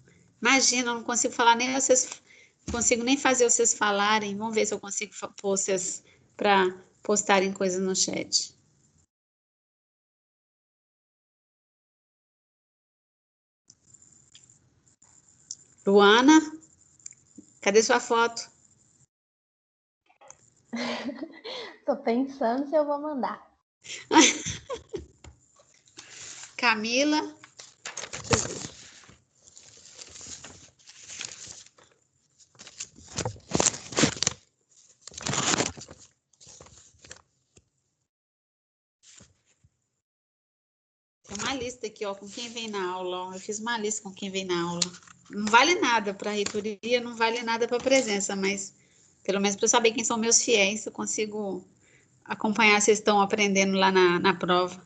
Imagina, eu não consigo falar nem vocês, não consigo nem fazer vocês falarem. Vamos ver se eu consigo pôr vocês para postarem coisas no chat. Luana, cadê sua foto? Tô pensando se eu vou mandar. Camila. Tem uma lista aqui, ó, com quem vem na aula. Ó. Eu fiz uma lista com quem vem na aula. Não vale nada para a reitoria, não vale nada para a presença, mas pelo menos para eu saber quem são meus fiéis, eu consigo acompanhar se estão aprendendo lá na prova.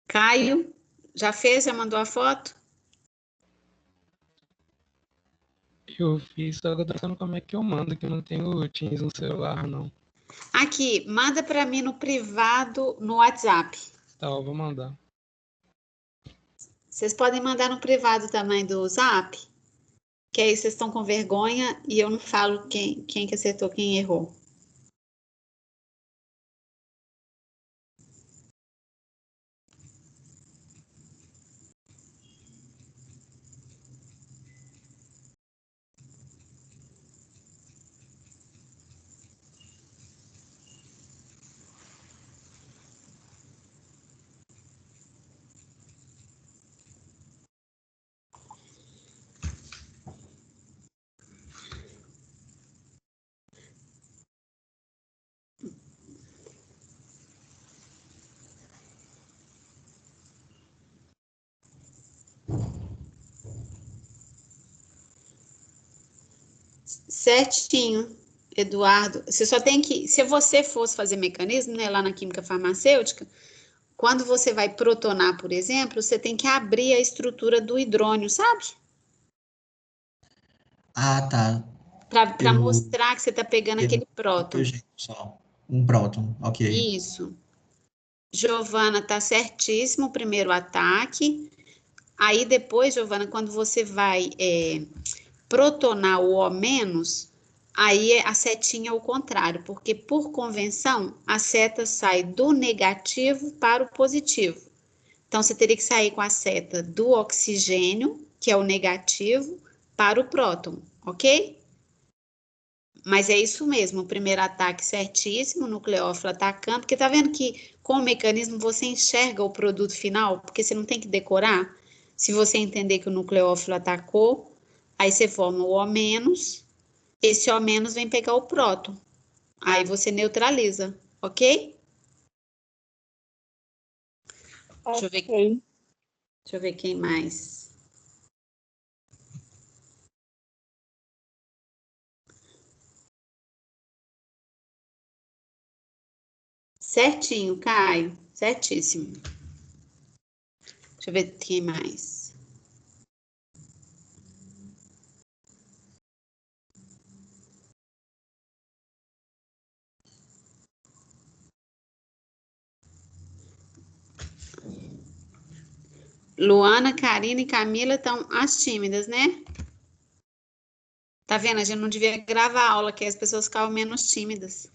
Caio, já fez? Já mandou a foto? Eu fiz, só que eu tô pensando como é que eu mando, que eu não tenho Teams no celular, não. Aqui, manda para mim no privado, no WhatsApp. Tá, eu vou mandar. Vocês podem mandar no privado também do Zap, que aí vocês estão com vergonha e eu não falo quem que acertou, quem errou. Certinho, Eduardo. Você só tem que, se você fosse fazer mecanismo, né, lá na química farmacêutica, quando você vai protonar, por exemplo, você tem que abrir a estrutura do hidrônio, sabe? Ah, tá. Para Eu mostrar que você está pegando eu aquele próton. jeito só. Um próton, ok. Isso. Giovana, tá certíssimo o primeiro ataque. Aí depois, Giovana, quando você vai protonar o O-, aí a setinha é o contrário, porque por convenção a seta sai do negativo para o positivo. Então você teria que sair com a seta do oxigênio, que é o negativo, para o próton, ok? Mas é isso mesmo, o primeiro ataque certíssimo, nucleófilo atacando, porque tá vendo que com o mecanismo você enxerga o produto final, porque você não tem que decorar. Se você entender que o nucleófilo atacou, aí você forma o O-, esse O- vem pegar o próton. Aí você neutraliza, ok? Deixa Ok. eu ver quem mais. Certinho, Caio. Certíssimo. Deixa eu ver quem mais. Luana, Karina e Camila estão as tímidas, né? Tá vendo? A gente não devia gravar a aula, que as pessoas ficavam menos tímidas.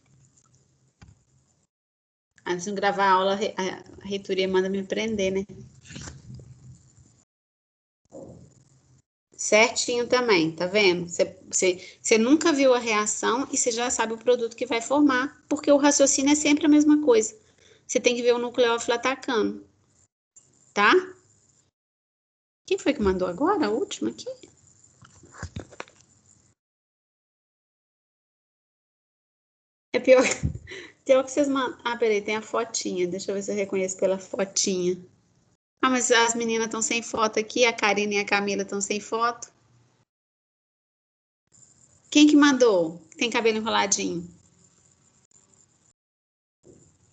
Antes de gravar a aula, a reitoria manda me prender, né? Certinho também, tá vendo? Você nunca viu a reação e você já sabe o produto que vai formar, porque o raciocínio é sempre a mesma coisa. Você tem que ver o nucleófilo atacando, tá? Quem foi que mandou agora? A última aqui? É pior que vocês mandam. Ah, peraí, tem a fotinha. Deixa eu ver se eu reconheço pela fotinha. Ah, mas as meninas estão sem foto aqui, a Karina e a Camila estão sem foto. Quem que mandou? Tem cabelo enroladinho.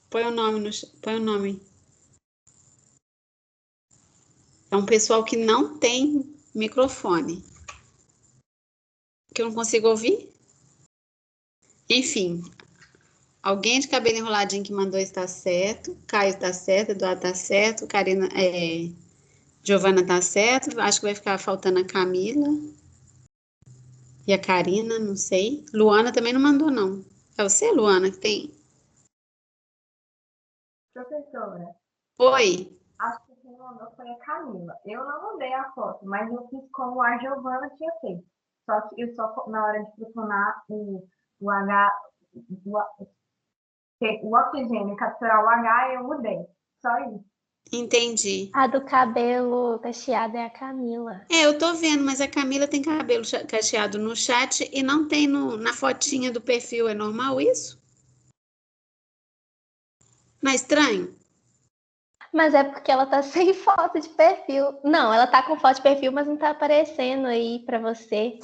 Põe o nome põe o nome. É um pessoal que não tem microfone. Que eu não consigo ouvir? Enfim, alguém de cabelo enroladinho que mandou está certo, Caio está certo, Eduardo está certo, Giovana está certo, acho que vai ficar faltando a Camila e a Karina, não sei. Luana também não mandou, não. É você, Luana, que tem? Professora, Oi. acho que quem mandou foi a Camila. Eu não mandei a foto, mas eu fiz como a Giovana tinha feito. Só que eu só na hora de pressionar o H, o oxigênio, capturar o H, eu mudei. Só isso. Entendi. A do cabelo cacheado é a Camila. Eu tô vendo, mas a Camila tem cabelo cacheado no chat e não tem na fotinha do perfil. É normal isso? Não é estranho? Mas é porque ela tá sem foto de perfil. Não, ela tá com foto de perfil, mas não tá aparecendo aí pra você.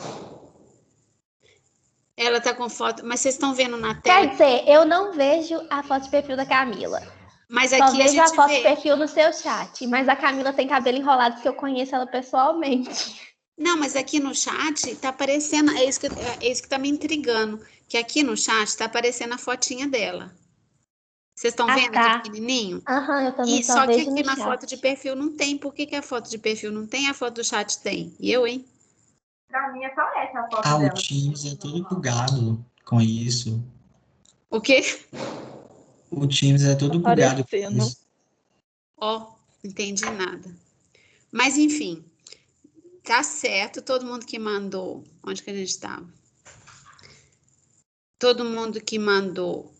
Ela tá com foto, mas vocês estão vendo na tela? Quer dizer, eu não vejo a foto de perfil da Camila. Mas Só aqui a vejo a gente foto de vê. perfil no seu chat. Mas a Camila tem cabelo enrolado porque eu conheço ela pessoalmente. Não, mas aqui no chat tá aparecendo, é isso que tá me intrigando, que aqui no chat tá aparecendo a fotinha dela. Vocês estão Ah, vendo aqui tá. pequenininho? Aham, eu também E só só que vejo aqui no na chat. foto de perfil não tem. Por que a foto de perfil não tem? A foto do chat tem. E eu, hein? Pra mim é só essa a foto Ah, o dela. Teams é todo bugado com isso. O quê? O Teams é todo bugado com Aparecendo. isso. Ó, entendi nada. Mas enfim, tá certo. Todo mundo que mandou. Onde que a gente estava? Todo mundo que mandou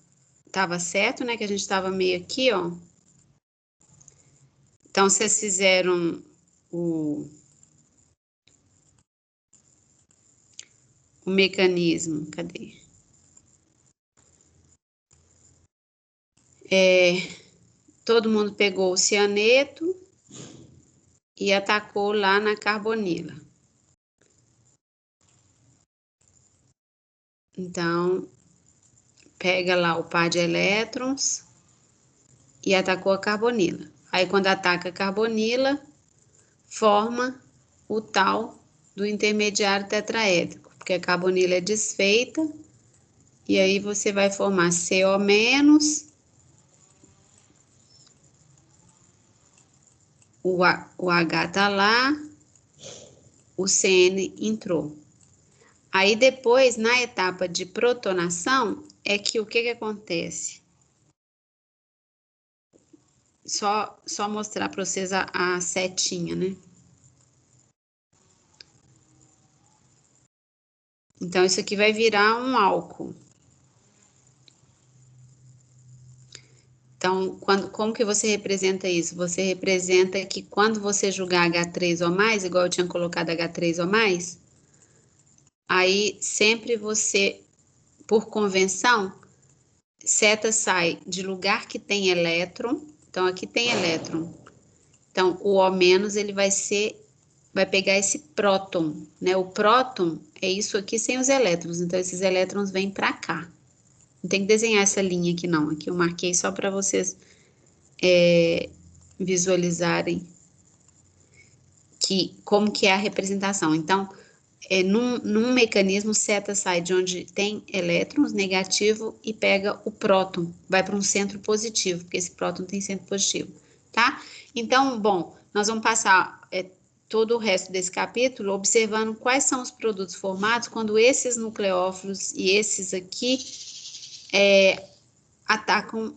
tava certo, né? Que a gente tava meio aqui, ó. Então, vocês fizeram o mecanismo. Cadê? Todo mundo pegou o cianeto e atacou lá na carbonila. Então, pega lá o par de elétrons e atacou a carbonila. Aí, quando ataca a carbonila, forma o tal do intermediário tetraédrico, porque a carbonila é desfeita, e aí você vai formar CO-, o H tá lá, o CN entrou. Aí depois, na etapa de protonação, é que o que acontece? Só mostrar para vocês a setinha, né? Então, isso aqui vai virar um álcool. Então, como que você representa isso? Você representa que quando você jogar H3 ou mais, igual eu tinha colocado H3 ou mais, aí sempre você, por convenção, seta sai de lugar que tem elétron. Então, aqui tem elétron. Então, o O- ele vai pegar esse próton, né? O próton é isso aqui sem os elétrons. Então, esses elétrons vêm para cá. Não tem que desenhar essa linha aqui, não. Aqui eu marquei só para vocês visualizarem como que é a representação. Então, num mecanismo, seta sai de onde tem elétrons negativo e pega o próton, vai para um centro positivo, porque esse próton tem centro positivo, tá? Então, bom, nós vamos passar todo o resto desse capítulo observando quais são os produtos formados quando esses nucleófilos e esses aqui atacam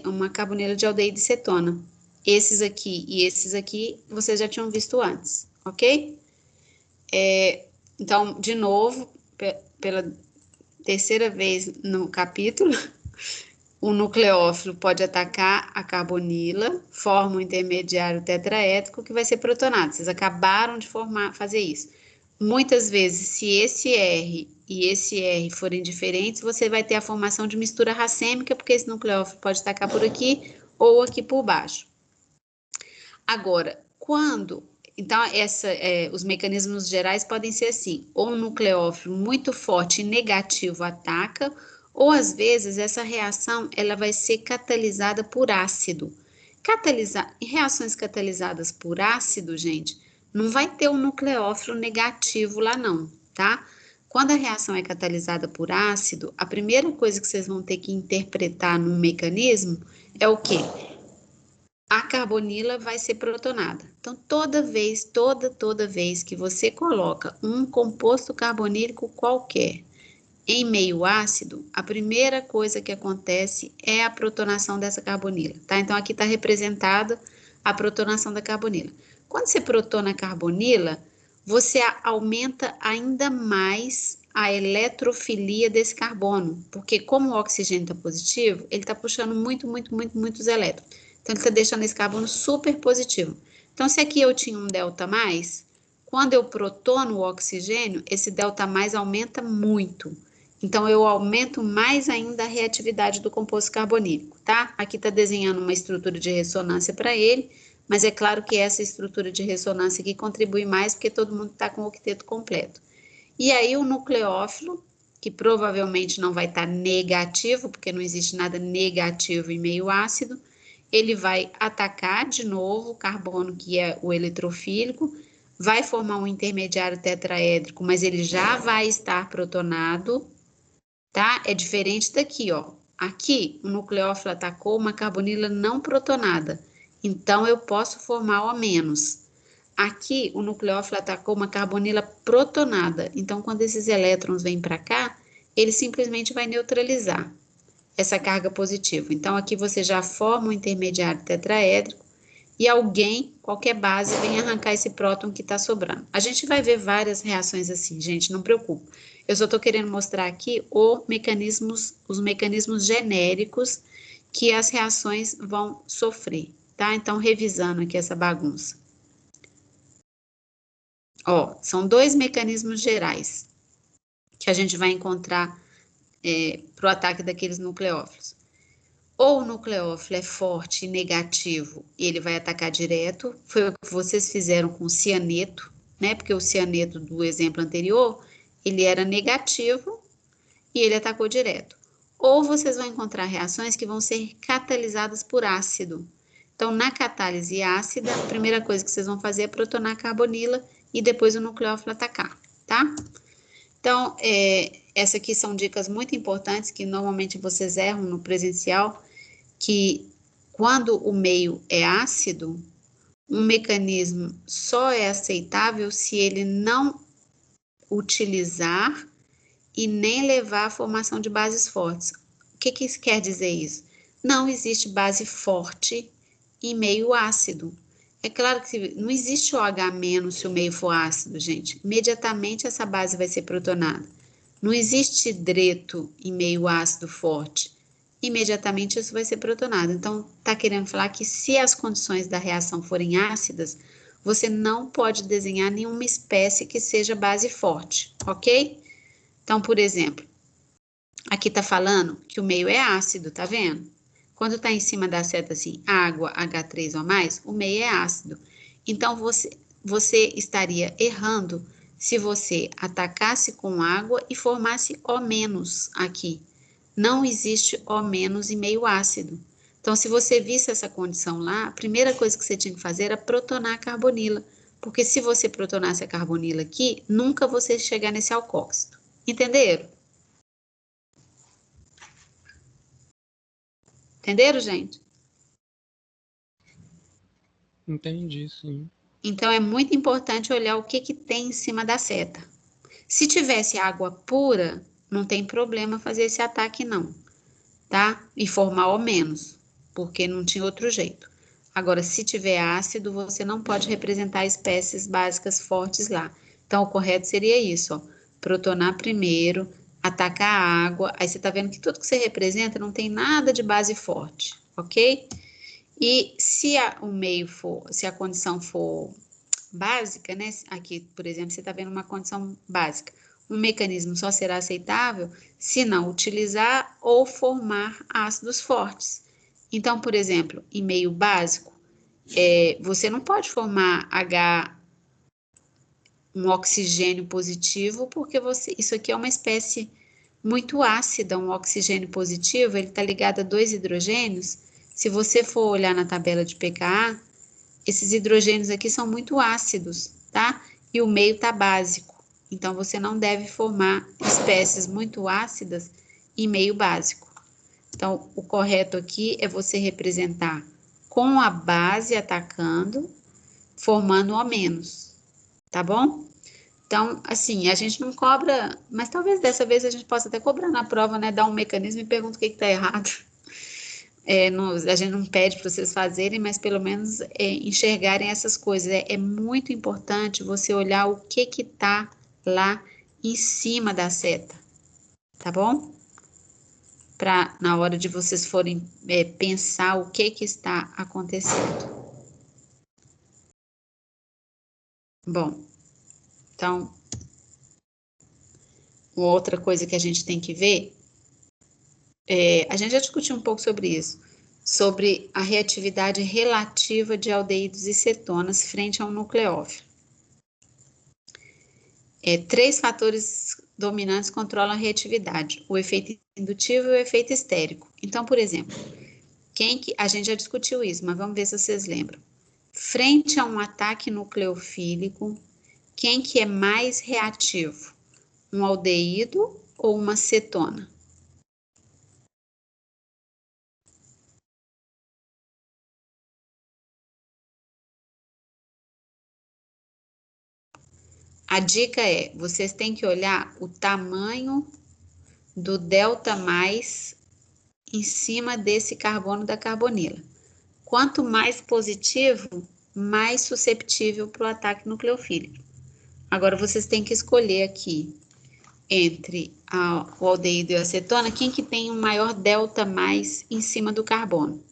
uma carboneira de aldeído de cetona. Esses aqui e esses aqui vocês já tinham visto antes, ok? Então, de novo, pela terceira vez no capítulo, o nucleófilo pode atacar a carbonila, forma um intermediário tetraédrico que vai ser protonado. Vocês acabaram de fazer isso. Muitas vezes, se esse R e esse R forem diferentes, você vai ter a formação de mistura racêmica, porque esse nucleófilo pode atacar por aqui ou aqui por baixo. Agora, então, os mecanismos gerais podem ser assim, ou um nucleófilo muito forte e negativo ataca, ou às vezes essa reação ela vai ser catalisada por ácido. Em reações catalisadas por ácido, gente, não vai ter um nucleófilo negativo lá não, tá? Quando a reação é catalisada por ácido, a primeira coisa que vocês vão ter que interpretar no mecanismo é o quê? A carbonila vai ser protonada. Então, toda vez que você coloca um composto carbonílico qualquer em meio ácido, a primeira coisa que acontece é a protonação dessa carbonila, tá? Então, aqui está representada a protonação da carbonila. Quando você protona a carbonila, você aumenta ainda mais a eletrofilia desse carbono, porque como o oxigênio está positivo, ele está puxando muitos elétrons. Então, ele está deixando esse carbono super positivo. Então, se aqui eu tinha um delta mais, quando eu protono o oxigênio, esse delta mais aumenta muito. Então, eu aumento mais ainda a reatividade do composto carbonílico, tá? Aqui está desenhando uma estrutura de ressonância para ele, mas é claro que essa estrutura de ressonância aqui contribui mais, porque todo mundo está com o octeto completo. E aí, o nucleófilo, que provavelmente não vai estar negativo, porque não existe nada negativo em meio ácido, ele vai atacar de novo o carbono, que é o eletrofílico, vai formar um intermediário tetraédrico, mas ele já vai estar protonado, tá? É diferente daqui, ó. Aqui, o nucleófilo atacou uma carbonila não protonada, então eu posso formar O-. Aqui, o nucleófilo atacou uma carbonila protonada, então quando esses elétrons vêm para cá, ele simplesmente vai neutralizar essa carga positiva. Então, aqui você já forma um intermediário tetraédrico e alguém, qualquer base, vem arrancar esse próton que está sobrando. A gente vai ver várias reações assim, gente, não preocupa. Eu só estou querendo mostrar aqui os mecanismos genéricos que as reações vão sofrer, tá? Então, revisando aqui essa bagunça. Ó, são dois mecanismos gerais que a gente vai encontrar para o ataque daqueles nucleófilos. Ou o nucleófilo é forte e negativo e ele vai atacar direto, foi o que vocês fizeram com o cianeto, né? Porque o cianeto do exemplo anterior, ele era negativo e ele atacou direto. Ou vocês vão encontrar reações que vão ser catalisadas por ácido. Então, na catálise ácida, a primeira coisa que vocês vão fazer é protonar a carbonila e depois o nucleófilo atacar, tá? Então, essas aqui são dicas muito importantes que normalmente vocês erram no presencial, que quando o meio é ácido, um mecanismo só é aceitável se ele não utilizar e nem levar à formação de bases fortes. O que isso quer dizer isso? Não existe base forte em meio ácido. É claro que não existe OH- se o meio for ácido, gente. Imediatamente essa base vai ser protonada. Não existe hidreto em meio ácido forte. Imediatamente isso vai ser protonado. Então, está querendo falar que se as condições da reação forem ácidas, você não pode desenhar nenhuma espécie que seja base forte, ok? Então, por exemplo, aqui está falando que o meio é ácido, tá vendo? Quando está em cima da seta assim, água, H3 ou mais, o meio é ácido. Então, você estaria errando se você atacasse com água e formasse O- aqui. Não existe O- em meio ácido. Então, se você visse essa condição lá, a primeira coisa que você tinha que fazer era protonar a carbonila. Porque se você protonasse a carbonila aqui, nunca você ia chegar nesse alcóxido. Entenderam? Entenderam, gente? Entendi, sim. Então, é muito importante olhar o que tem em cima da seta. Se tivesse água pura, não tem problema fazer esse ataque, não, tá? E formar O-, porque não tinha outro jeito. Agora, se tiver ácido, você não pode representar espécies básicas fortes lá. Então, o correto seria isso, ó. Protonar primeiro, atacar a água. Aí você tá vendo que tudo que você representa não tem nada de base forte, ok? E se se a condição for básica, né? Aqui, por exemplo, você está vendo uma condição básica. Um mecanismo só será aceitável se não utilizar ou formar ácidos fortes. Então, por exemplo, em meio básico, você não pode formar um oxigênio positivo, porque isso aqui é uma espécie muito ácida, um oxigênio positivo, ele está ligado a 2 hidrogênios. Se você for olhar na tabela de pKa, esses hidrogênios aqui são muito ácidos, tá? E o meio tá básico. Então, você não deve formar espécies muito ácidas em meio básico. Então, o correto aqui é você representar com a base atacando, formando O-, tá bom? Então, assim, a gente não cobra, mas talvez dessa vez a gente possa até cobrar na prova, né? Dar um mecanismo e pergunta o que está errado. A gente não pede para vocês fazerem, mas pelo menos enxergarem essas coisas. É muito importante você olhar o que está lá em cima da seta, tá bom? Para na hora de vocês forem pensar o que está acontecendo. Bom, então, outra coisa que a gente tem que ver, a gente já discutiu um pouco sobre isso, sobre a reatividade relativa de aldeídos e cetonas frente a um nucleófilo. 3 fatores dominantes controlam a reatividade, o efeito indutivo e o efeito estérico. Então, por exemplo, a gente já discutiu isso, mas vamos ver se vocês lembram. Frente a um ataque nucleofílico, quem que é mais reativo? Um aldeído ou uma cetona? A dica é, vocês têm que olhar o tamanho do delta mais em cima desse carbono da carbonila. Quanto mais positivo, mais susceptível para o ataque nucleofílico. Agora, vocês têm que escolher aqui, entre o aldeído e a cetona, quem que tem um maior delta mais em cima do carbono?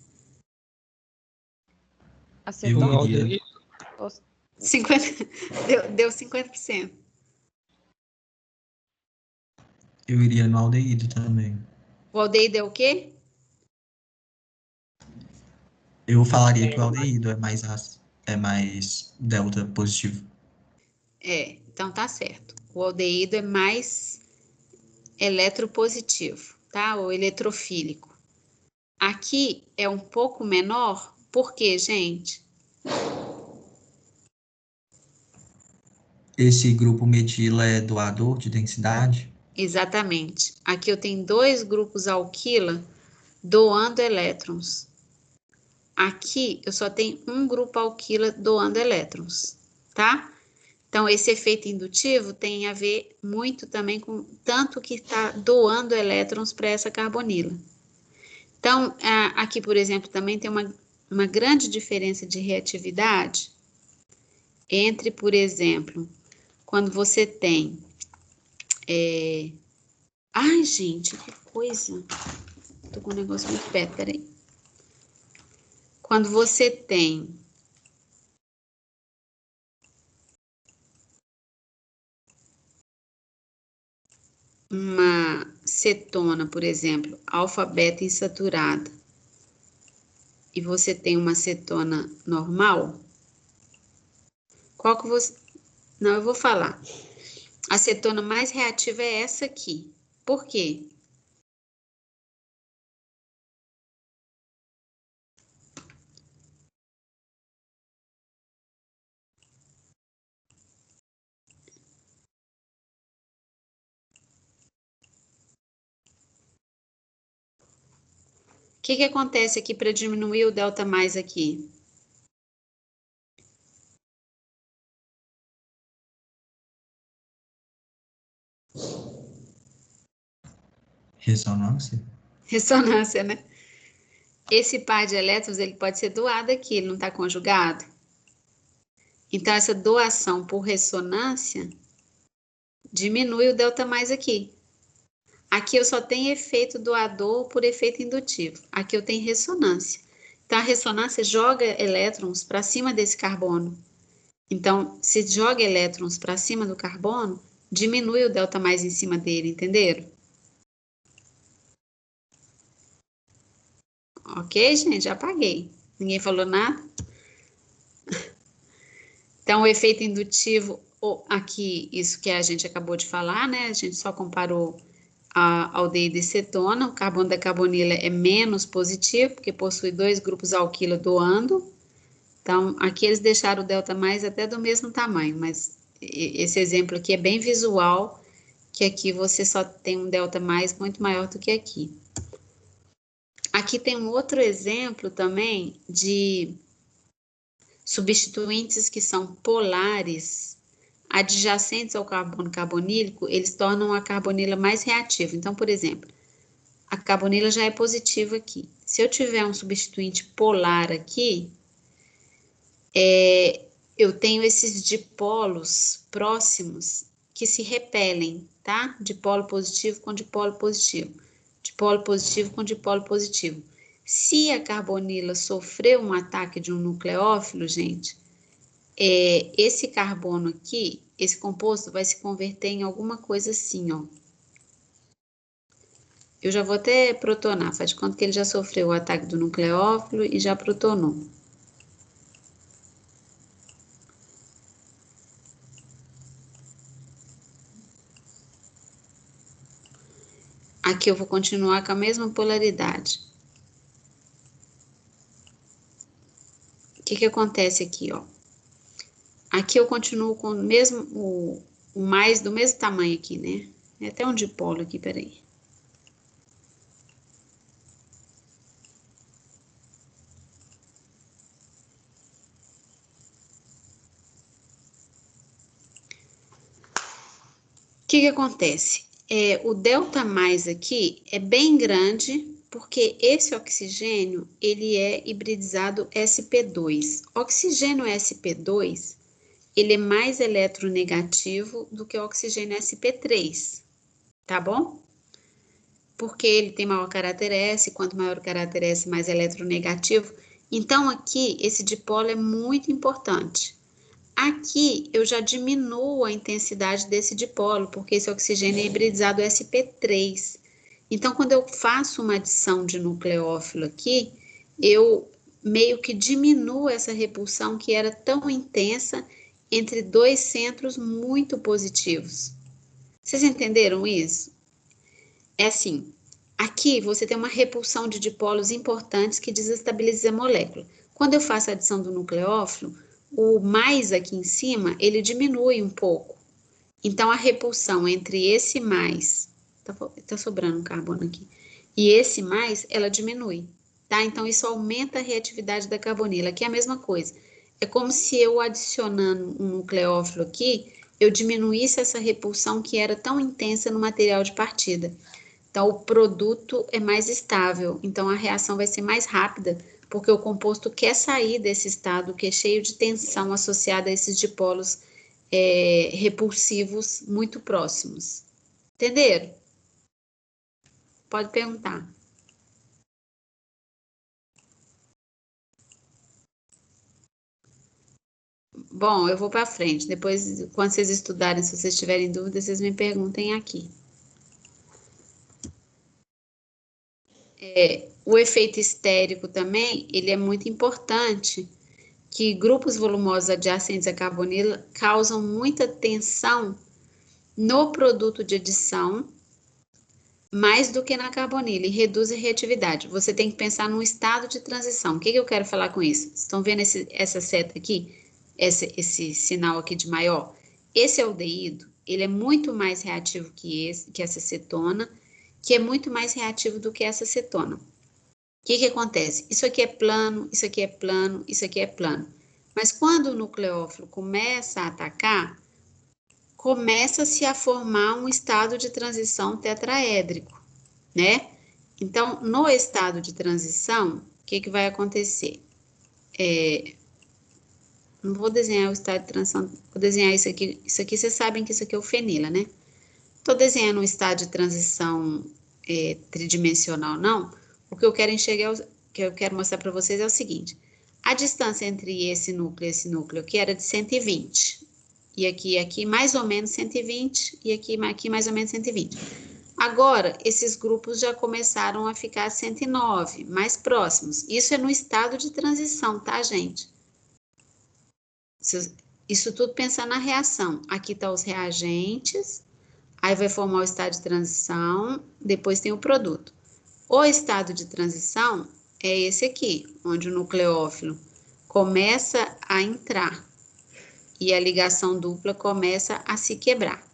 A Eu cetona? aldeído. 50, deu 50%. Eu iria no aldeído também. O aldeído é o quê? Eu falaria que o aldeído é mais ácido, é mais delta positivo. Então tá certo. O aldeído é mais eletropositivo, tá? Ou eletrofílico. Aqui é um pouco menor, por quê, gente? Esse grupo metila é doador de densidade? Exatamente. Aqui eu tenho 2 grupos alquila doando elétrons. Aqui eu só tenho um grupo alquila doando elétrons, tá? Então, esse efeito indutivo tem a ver muito também com tanto que está doando elétrons para essa carbonila. Então, aqui, por exemplo, também tem uma grande diferença de reatividade entre, por exemplo, quando você tem... Ai, gente, que coisa! Tô com um negócio muito perto, peraí. Quando você tem uma cetona, por exemplo, alfa-beta insaturada, e você tem uma cetona normal, qual que você... Não, eu vou falar. A cetona mais reativa é essa aqui. Por quê? O que acontece aqui para diminuir o delta mais aqui? Ressonância? Ressonância, né? Esse par de elétrons, ele pode ser doado aqui, ele não está conjugado. Então, essa doação por ressonância diminui o delta mais aqui. Aqui eu só tenho efeito doador por efeito indutivo. Aqui eu tenho ressonância. Então, a ressonância joga elétrons para cima desse carbono. Então, se joga elétrons para cima do carbono, diminui o delta mais em cima dele, entenderam? Ok, gente? Já apaguei. Ninguém falou nada? Então, o efeito indutivo, aqui, isso que a gente acabou de falar, né? A gente só comparou a aldeído e cetona. O carbono da carbonila é menos positivo, porque possui 2 grupos alquila doando. Então, aqui eles deixaram o delta mais até do mesmo tamanho, mas esse exemplo aqui é bem visual, que aqui você só tem um delta mais muito maior do que aqui. Aqui tem um outro exemplo também de substituintes que são polares, adjacentes ao carbono carbonílico, eles tornam a carbonila mais reativa. Então, por exemplo, a carbonila já é positiva aqui. Se eu tiver um substituinte polar aqui, eu tenho esses dipolos próximos que se repelem, tá? Dipolo positivo com dipolo positivo. Dipolo positivo com dipolo positivo. Se a carbonila sofreu um ataque de um nucleófilo, gente, esse carbono aqui, esse composto vai se converter em alguma coisa assim, ó. Eu já vou até protonar, faz de conta que ele já sofreu o ataque do nucleófilo e já protonou. Aqui eu vou continuar com a mesma polaridade. O que acontece aqui, ó? Aqui eu continuo com o mesmo, o mais do mesmo tamanho aqui, né? É até um dipolo aqui, peraí. O que acontece? O delta mais aqui é bem grande, porque esse oxigênio, ele é hibridizado sp2. Oxigênio sp2, ele é mais eletronegativo do que o oxigênio sp3, tá bom? Porque ele tem maior caráter S, quanto maior o caráter S, mais eletronegativo. Então, aqui, esse dipolo é muito importante. Aqui, eu já diminuo a intensidade desse dipolo, porque esse oxigênio é hibridizado sp3. Então, quando eu faço uma adição de nucleófilo aqui, eu meio que diminuo essa repulsão que era tão intensa entre dois centros muito positivos. Vocês entenderam isso? É assim, aqui você tem uma repulsão de dipolos importantes que desestabiliza a molécula. Quando eu faço a adição do nucleófilo, o mais aqui em cima, ele diminui um pouco. Então, a repulsão entre esse mais, tá sobrando um carbono aqui, e esse mais, ela diminui, tá? Então, isso aumenta a reatividade da carbonila. Aqui é a mesma coisa. É como se eu adicionando um nucleófilo aqui, eu diminuísse essa repulsão que era tão intensa no material de partida. Então, o produto é mais estável, então a reação vai ser mais rápida, porque o composto quer sair desse estado que é cheio de tensão associada a esses dipolos repulsivos muito próximos. Entenderam? Pode perguntar. Bom, eu vou para frente. Depois, quando vocês estudarem, se vocês tiverem dúvidas, vocês me perguntem aqui. O efeito estérico também, ele é muito importante, que grupos volumosos adjacentes à carbonila causam muita tensão no produto de adição, mais do que na carbonila, e reduz a reatividade. Você tem que pensar num estado de transição. O que eu quero falar com isso? Estão vendo essa seta aqui? Esse sinal aqui de maior? Esse aldeído, ele é muito mais reativo que essa cetona, que é muito mais reativo do que essa cetona. O que acontece? Isso aqui é plano, isso aqui é plano, isso aqui é plano. Mas quando o nucleófilo começa a atacar, começa-se a formar um estado de transição tetraédrico, né? Então, no estado de transição, o que vai acontecer? Não vou desenhar o estado de transição, vou desenhar isso aqui. Isso aqui, vocês sabem que isso aqui é o fenila, né? Estou desenhando um estado de transição tridimensional, não. O que eu quero enxergar, que eu quero mostrar para vocês é o seguinte. A distância entre esse núcleo e esse núcleo aqui era de 120. E aqui mais ou menos 120, e aqui mais ou menos 120. Agora, esses grupos já começaram a ficar 109, mais próximos. Isso é no estado de transição, tá, gente? Isso tudo pensando na reação. Aqui tá os reagentes, aí vai formar o estado de transição, depois tem o produto. O estado de transição é esse aqui, onde o nucleófilo começa a entrar. e a ligação dupla começa a se quebrar.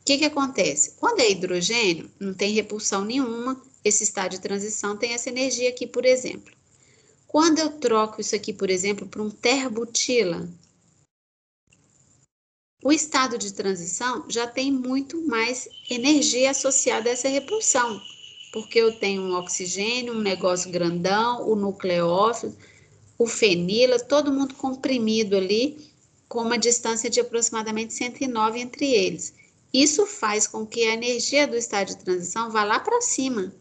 O que acontece? Quando é hidrogênio, não tem repulsão nenhuma, esse estado de transição tem essa energia aqui, por exemplo. Quando eu troco isso aqui, por exemplo, para um terbutila, o estado de transição já tem muito mais energia associada a essa repulsão, porque eu tenho um oxigênio, um negócio grandão, o nucleófilo, o fenila, todo mundo comprimido ali, com uma distância de aproximadamente 109 entre eles. Isso faz com que a energia do estado de transição vá lá para cima.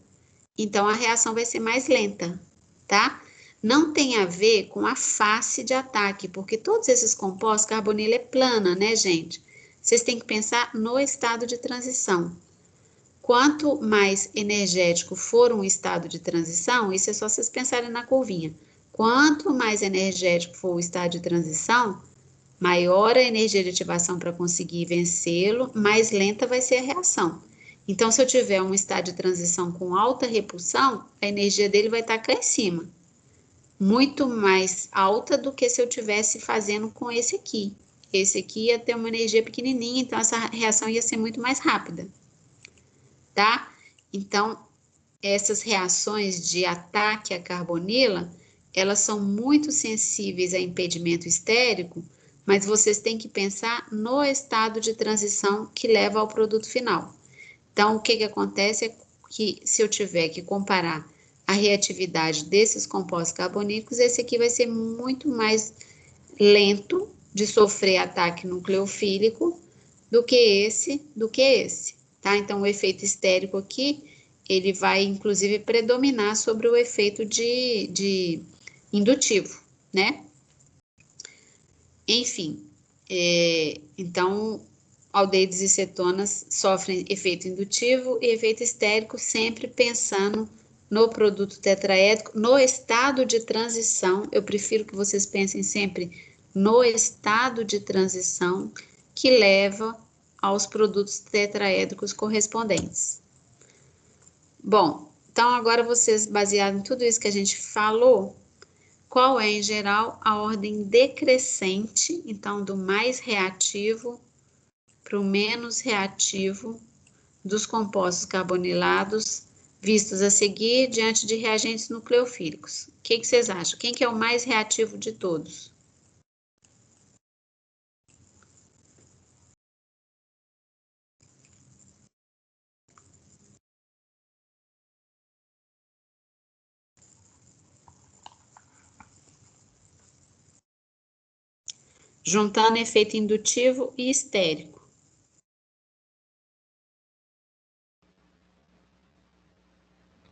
Então, a reação vai ser mais lenta, tá? Não tem a ver com a face de ataque, porque todos esses compostos, carbonila é plana, né, gente? Vocês têm que pensar no estado de transição. Quanto mais energético for um estado de transição, isso é só vocês pensarem na curvinha. Quanto mais energético for o estado de transição, maior a energia de ativação para conseguir vencê-lo, mais lenta vai ser a reação. Então, se eu tiver um estado de transição com alta repulsão, a energia dele vai estar cá em cima. Muito mais alta do que se eu estivesse fazendo com esse aqui. Esse aqui ia ter uma energia pequenininha, então essa reação ia ser muito mais rápida. Tá? Então, essas reações de ataque à carbonila, elas são muito sensíveis a impedimento estérico, mas vocês têm que pensar no estado de transição que leva ao produto final. Então, o que acontece é que se eu tiver que comparar a reatividade desses compostos carbonílicos, esse aqui vai ser muito mais lento de sofrer ataque nucleofílico do que esse, tá? Então, o efeito estérico aqui, ele vai, inclusive, predominar sobre o efeito de indutivo, né? Enfim, então, aldeídos e cetonas sofrem efeito indutivo e efeito estérico, sempre pensando no produto tetraédrico, no estado de transição. Eu prefiro que vocês pensem sempre no estado de transição que leva aos produtos tetraédricos correspondentes. Bom, então agora vocês, baseado em tudo isso que a gente falou, qual é, em geral, a ordem decrescente, então, do mais reativo para o menos reativo dos compostos carbonilados vistos a seguir diante de reagentes nucleofílicos? O que vocês acham? Quem que é o mais reativo de todos? Juntando efeito indutivo e estérico.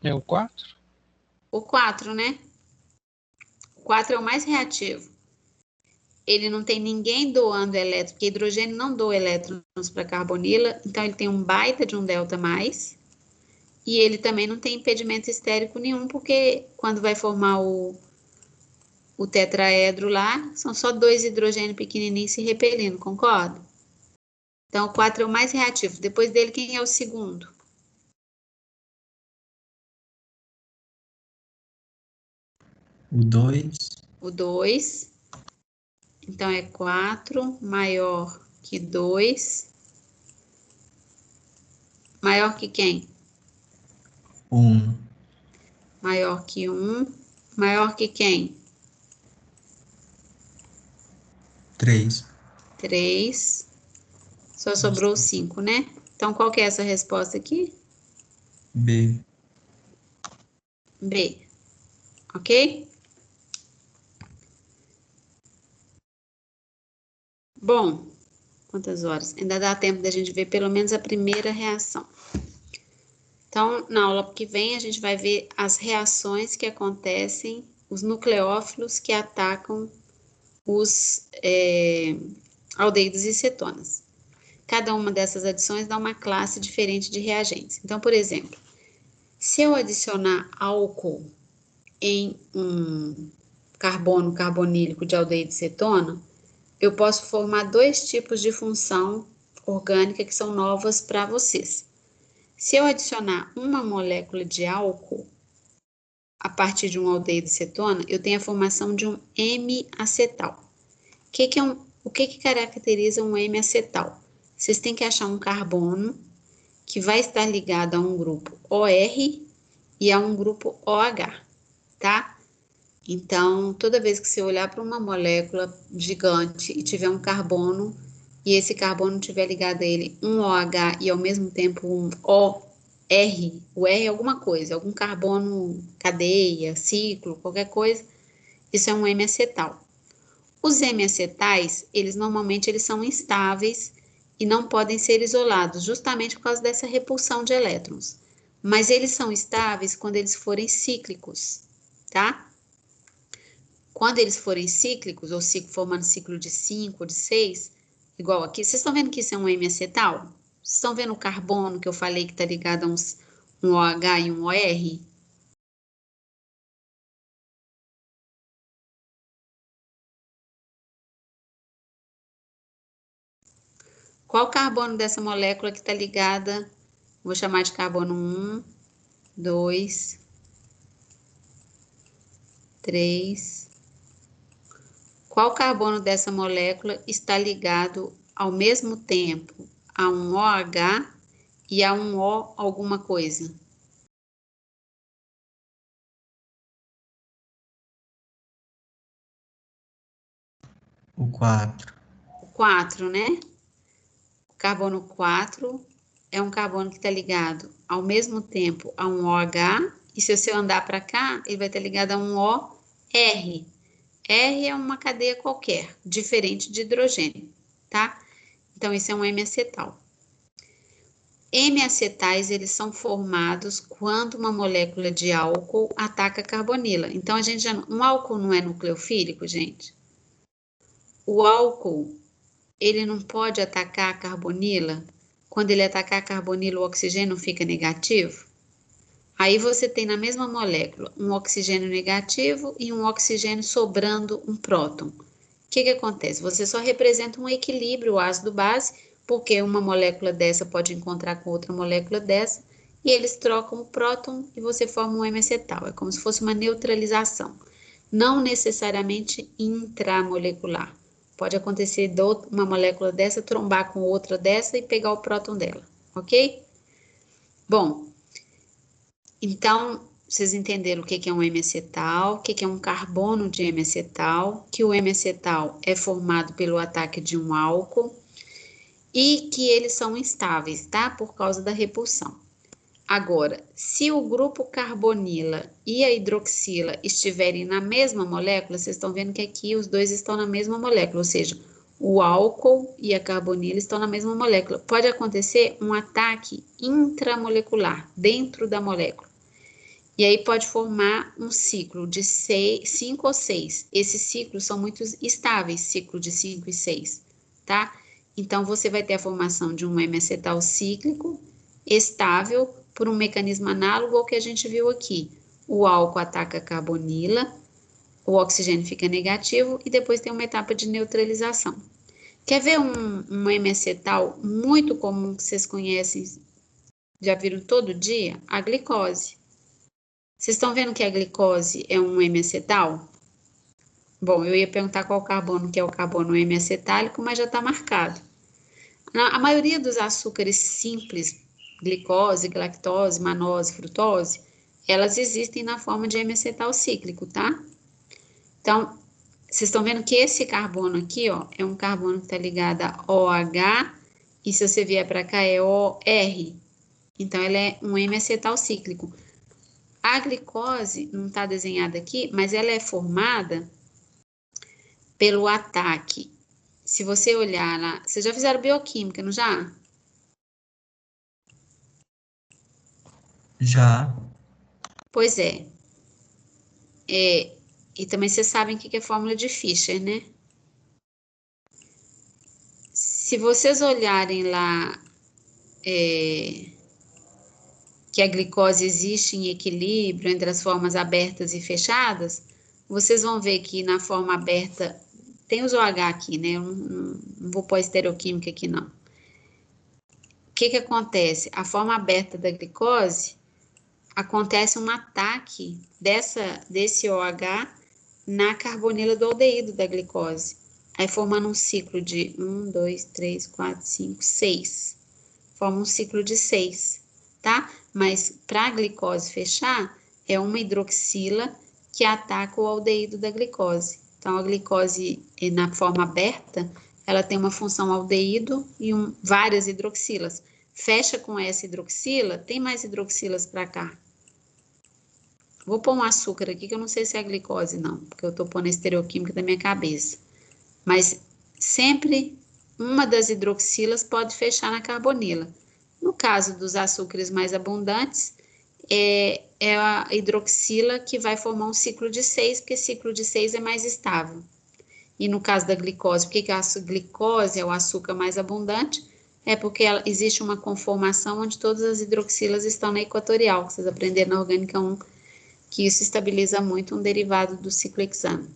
É o 4? O 4, né? O 4 é o mais reativo. Ele não tem ninguém doando elétrons, porque hidrogênio não doa elétrons para carbonila, então ele tem um baita de um delta mais. E ele também não tem impedimento estérico nenhum, porque quando vai formar o tetraedro lá, são só 2 hidrogênios pequenininhos se repelindo, concorda? Então, o 4 é o mais reativo. Depois dele, quem é o segundo? O 2. O 2. Então, é 4 maior que 2. Maior que quem? 1. Maior que 1. Maior que quem? 3. 3. Só sobrou 5, né? Então, qual que é essa resposta aqui? B. B. Ok? Bom, quantas horas? Ainda dá tempo da gente ver pelo menos a primeira reação. Então, na aula que vem, a gente vai ver as reações que acontecem, os nucleófilos que atacam os aldeídos e cetonas. Cada uma dessas adições dá uma classe diferente de reagentes. Então, por exemplo, se eu adicionar álcool em um carbono carbonílico de aldeído e cetona, eu posso formar 2 tipos de função orgânica que são novas para vocês. Se eu adicionar uma molécula de álcool a partir de um aldeído e cetona, eu tenho a formação de um M-acetal. O que é O que caracteriza um M-acetal? Vocês têm que achar um carbono que vai estar ligado a um grupo OR e a um grupo OH, tá? Então, toda vez que você olhar para uma molécula gigante e tiver um carbono, e esse carbono tiver ligado a ele um OH e ao mesmo tempo um OR, o R é alguma coisa, algum carbono, cadeia, ciclo, qualquer coisa, isso é um M-acetal. Os M-acetais, normalmente eles são instáveis e não podem ser isolados, justamente por causa dessa repulsão de elétrons. Mas eles são estáveis quando eles forem cíclicos, tá? Quando eles forem cíclicos, ou formando ciclo de 5 ou de 6, igual aqui, vocês estão vendo que isso é um M-acetal? Vocês estão vendo o carbono que eu falei que está ligado a um OH e um OR? Qual carbono dessa molécula que está ligada? Vou chamar de carbono 1, 2, 3. Qual carbono dessa molécula está ligado ao mesmo tempo a um OH e a um O alguma coisa? O 4. O 4, né? O carbono 4 é um carbono que está ligado ao mesmo tempo a um OH, e se você andar para cá, ele vai estar ligado a um OR. R é uma cadeia qualquer, diferente de hidrogênio, tá? Então, isso é um M-acetal. M-acetais, eles são formados quando uma molécula de álcool ataca a carbonila. Então, um álcool não é nucleofílico, gente? O álcool, ele não pode atacar a carbonila. Quando ele atacar a carbonila, o oxigênio fica negativo. Aí você tem na mesma molécula um oxigênio negativo e um oxigênio sobrando um próton. O que acontece? Você só representa um equilíbrio ácido-base, porque uma molécula dessa pode encontrar com outra molécula dessa, e eles trocam o próton e você forma um M-acetal. É como se fosse uma neutralização. Não necessariamente intramolecular. Pode acontecer de uma molécula dessa trombar com outra dessa e pegar o próton dela, ok? Bom, então, vocês entenderam o que é um M-acetal, o que é um carbono de M-acetal, que o M-acetal é formado pelo ataque de um álcool e que eles são instáveis, tá? Por causa da repulsão. Agora, se o grupo carbonila e a hidroxila estiverem na mesma molécula, vocês estão vendo que aqui os dois estão na mesma molécula, ou seja, o álcool e a carbonila estão na mesma molécula. Pode acontecer um ataque intramolecular, dentro da molécula. E aí pode formar um ciclo de 5 ou 6. Esses ciclos são muito estáveis, ciclo de 5 e 6, tá? Então, você vai ter a formação de um M-acetal cíclico, estável, por um mecanismo análogo ao que a gente viu aqui. O álcool ataca a carbonila, o oxigênio fica negativo e depois tem uma etapa de neutralização. Quer ver um M-acetal muito comum que vocês conhecem, já viram todo dia? A glicose. Vocês estão vendo que a glicose é um M-acetal? Bom, eu ia perguntar qual carbono que é o carbono M-acetálico, mas já está marcado. A maioria dos açúcares simples, glicose, galactose, manose, frutose, elas existem na forma de M-acetal cíclico, tá? Então, vocês estão vendo que esse carbono aqui, ó, é um carbono que está ligado a OH, e se você vier para cá é OR. Então, ela é um M-acetal cíclico. A glicose não está desenhada aqui, mas ela é formada pelo ataque. Se você olhar lá, vocês já fizeram bioquímica, não já? Já. Pois é. E também vocês sabem o que é fórmula de Fischer, né? Se vocês olharem lá que a glicose existe em equilíbrio entre as formas abertas e fechadas, vocês vão ver que na forma aberta, tem os OH aqui, né? Eu não vou pôr estereoquímica aqui, não. O que acontece? A forma aberta da glicose, acontece um ataque desse OH na carbonila do aldeído da glicose. aí formando um ciclo de 1, 2, 3, 4, 5, 6. Forma um ciclo de 6, tá? Mas para a glicose fechar, é uma hidroxila que ataca o aldeído da glicose. Então, a glicose na forma aberta, ela tem uma função aldeído e várias hidroxilas. Fecha com essa hidroxila, tem mais hidroxilas para cá. Vou pôr um açúcar aqui, que eu não sei se é glicose, não, porque eu estou pondo a estereoquímica da minha cabeça. Mas sempre uma das hidroxilas pode fechar na carbonila. No caso dos açúcares mais abundantes, é a hidroxila que vai formar um ciclo de 6, porque ciclo de 6 é mais estável. E no caso da glicose, por que a glicose é o açúcar mais abundante? É porque existe uma conformação onde todas as hidroxilas estão na equatorial, que vocês aprenderam na Orgânica 1, que isso estabiliza muito um derivado do ciclohexano.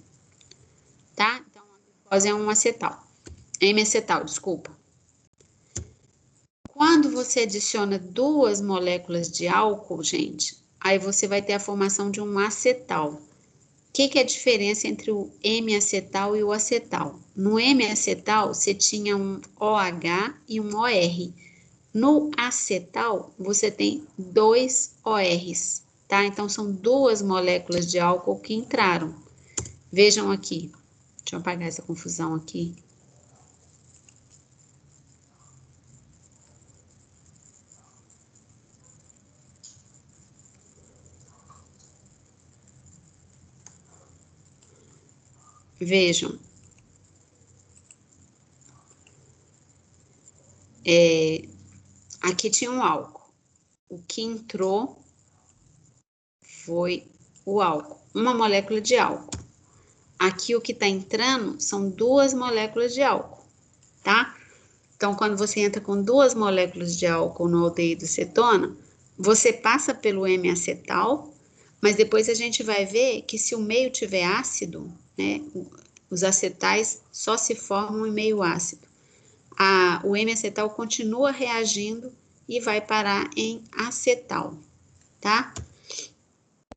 Tá? Então, a glicose é um acetal. M-acetal, desculpa. Quando você adiciona 2 moléculas de álcool, gente, aí você vai ter a formação de um acetal. O que é a diferença entre o M-acetal e o acetal? No M-acetal, você tinha um OH e um OR. No acetal, você tem 2 ORs, tá? Então, são 2 moléculas de álcool que entraram. Vejam aqui. Deixa eu apagar essa confusão aqui. Vejam. Aqui tinha um álcool. O que entrou foi o álcool. Uma molécula de álcool. Aqui o que está entrando são 2 moléculas de álcool, tá? Então, quando você entra com 2 moléculas de álcool no aldeído cetona, você passa pelo M-acetal, mas depois a gente vai ver que se o meio tiver ácido, né, os acetais só se formam em meio ácido. O M-acetal continua reagindo e vai parar em acetal, tá?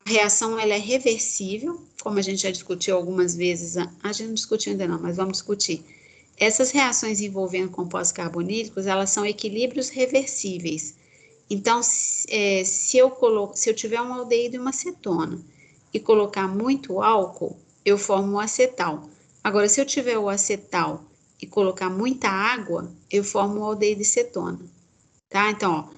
A reação ela é reversível, como a gente já discutiu algumas vezes, a gente não discutiu ainda não, mas vamos discutir. Essas reações envolvendo compostos carbonílicos, elas são equilíbrios reversíveis. Então, se eu tiver um aldeído e uma cetona e colocar muito álcool, eu formo o acetal. Agora, se eu tiver o acetal e colocar muita água, eu formo o aldeído e cetona, tá? Então, ó,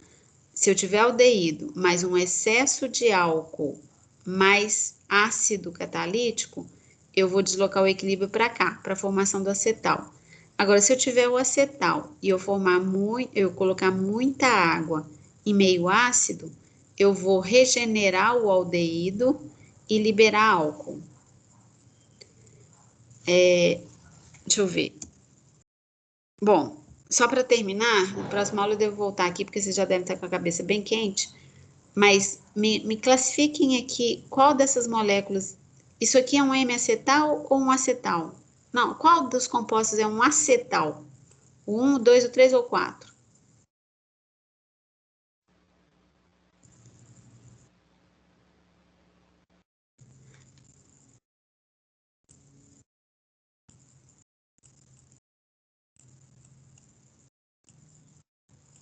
se eu tiver aldeído, mais um excesso de álcool, mais ácido catalítico, eu vou deslocar o equilíbrio para cá, para a formação do acetal. Agora, se eu tiver o acetal e eu colocar muita água em meio ácido, eu vou regenerar o aldeído e liberar álcool. Deixa eu ver. Bom, só para terminar, no próximo aula eu devo voltar aqui, porque vocês já devem estar com a cabeça bem quente, mas me classifiquem aqui qual dessas moléculas. Isso aqui é um M-acetal ou um acetal? Não, qual dos compostos é um acetal? O 1, o 2, o 3 ou o 4?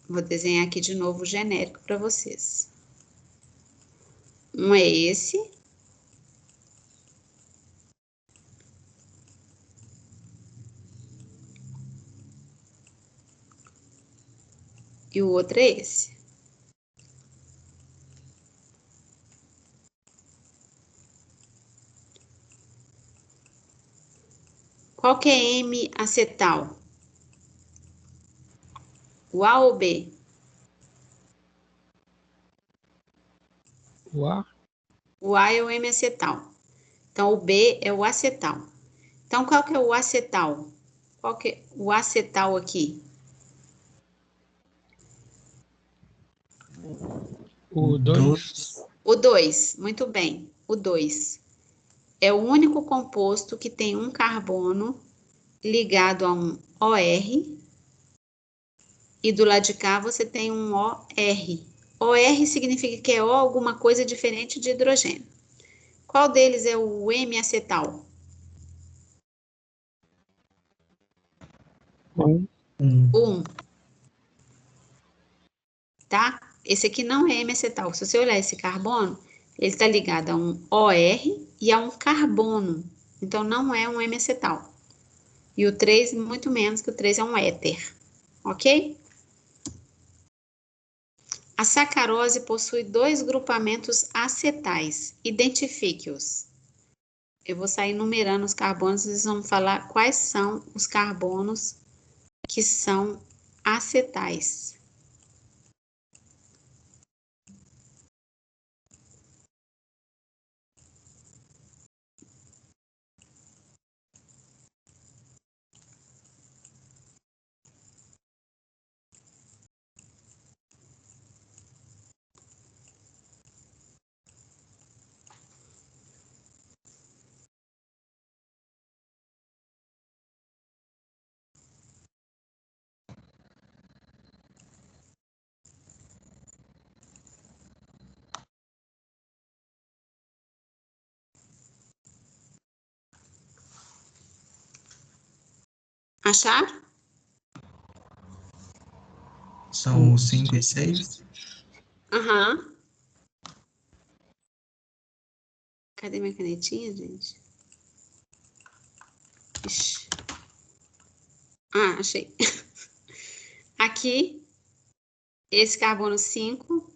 Vou desenhar aqui de novo o genérico para vocês. Um é esse. E o outro é esse. Qual que é M-acetal? O A ou o B? O A? O A é o M-acetal. Então, o B é o acetal. Então, qual que é o acetal? Qual que é o acetal aqui? O 2? O 2, muito bem. O 2 é o único composto que tem um carbono ligado a um OR e do lado de cá você tem um OR. OR significa que é O alguma coisa diferente de hidrogênio. Qual deles é o M-acetal? Bom, O 1. Tá? Esse aqui não é M-acetal. Se você olhar esse carbono, ele está ligado a um OR e a um carbono. Então, não é um M-acetal. E o 3, muito menos, que o 3 é um éter. Ok? A sacarose possui 2 grupamentos acetais. Identifique-os. Eu vou sair numerando os carbonos e vocês vão falar quais são os carbonos que são acetais. Acharam? São os 5 e 6. Aham. Cadê minha canetinha, gente? Ixi. Ah, achei. Aqui, esse carbono 5,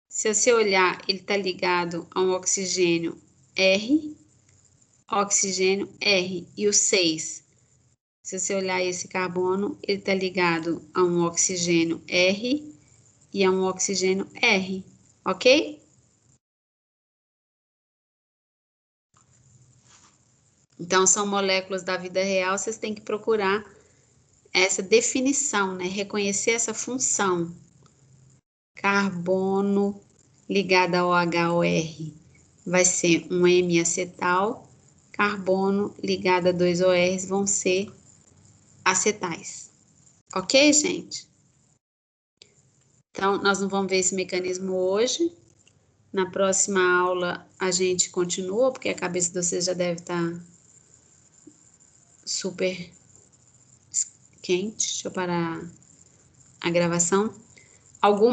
se você olhar, ele está ligado a um oxigênio R, oxigênio R. E o 6, se você olhar esse carbono, ele está ligado a um oxigênio R e a um oxigênio R, ok? Então, são moléculas da vida real, vocês têm que procurar essa definição, né? Reconhecer essa função. Carbono ligado ao HOR vai ser um M-acetal. Carbono ligado a 2 ORs vão ser acetais. Ok, gente? Então, nós não vamos ver esse mecanismo hoje. Na próxima aula, a gente continua, porque a cabeça de vocês já deve estar super quente. Deixa eu parar a gravação. Algum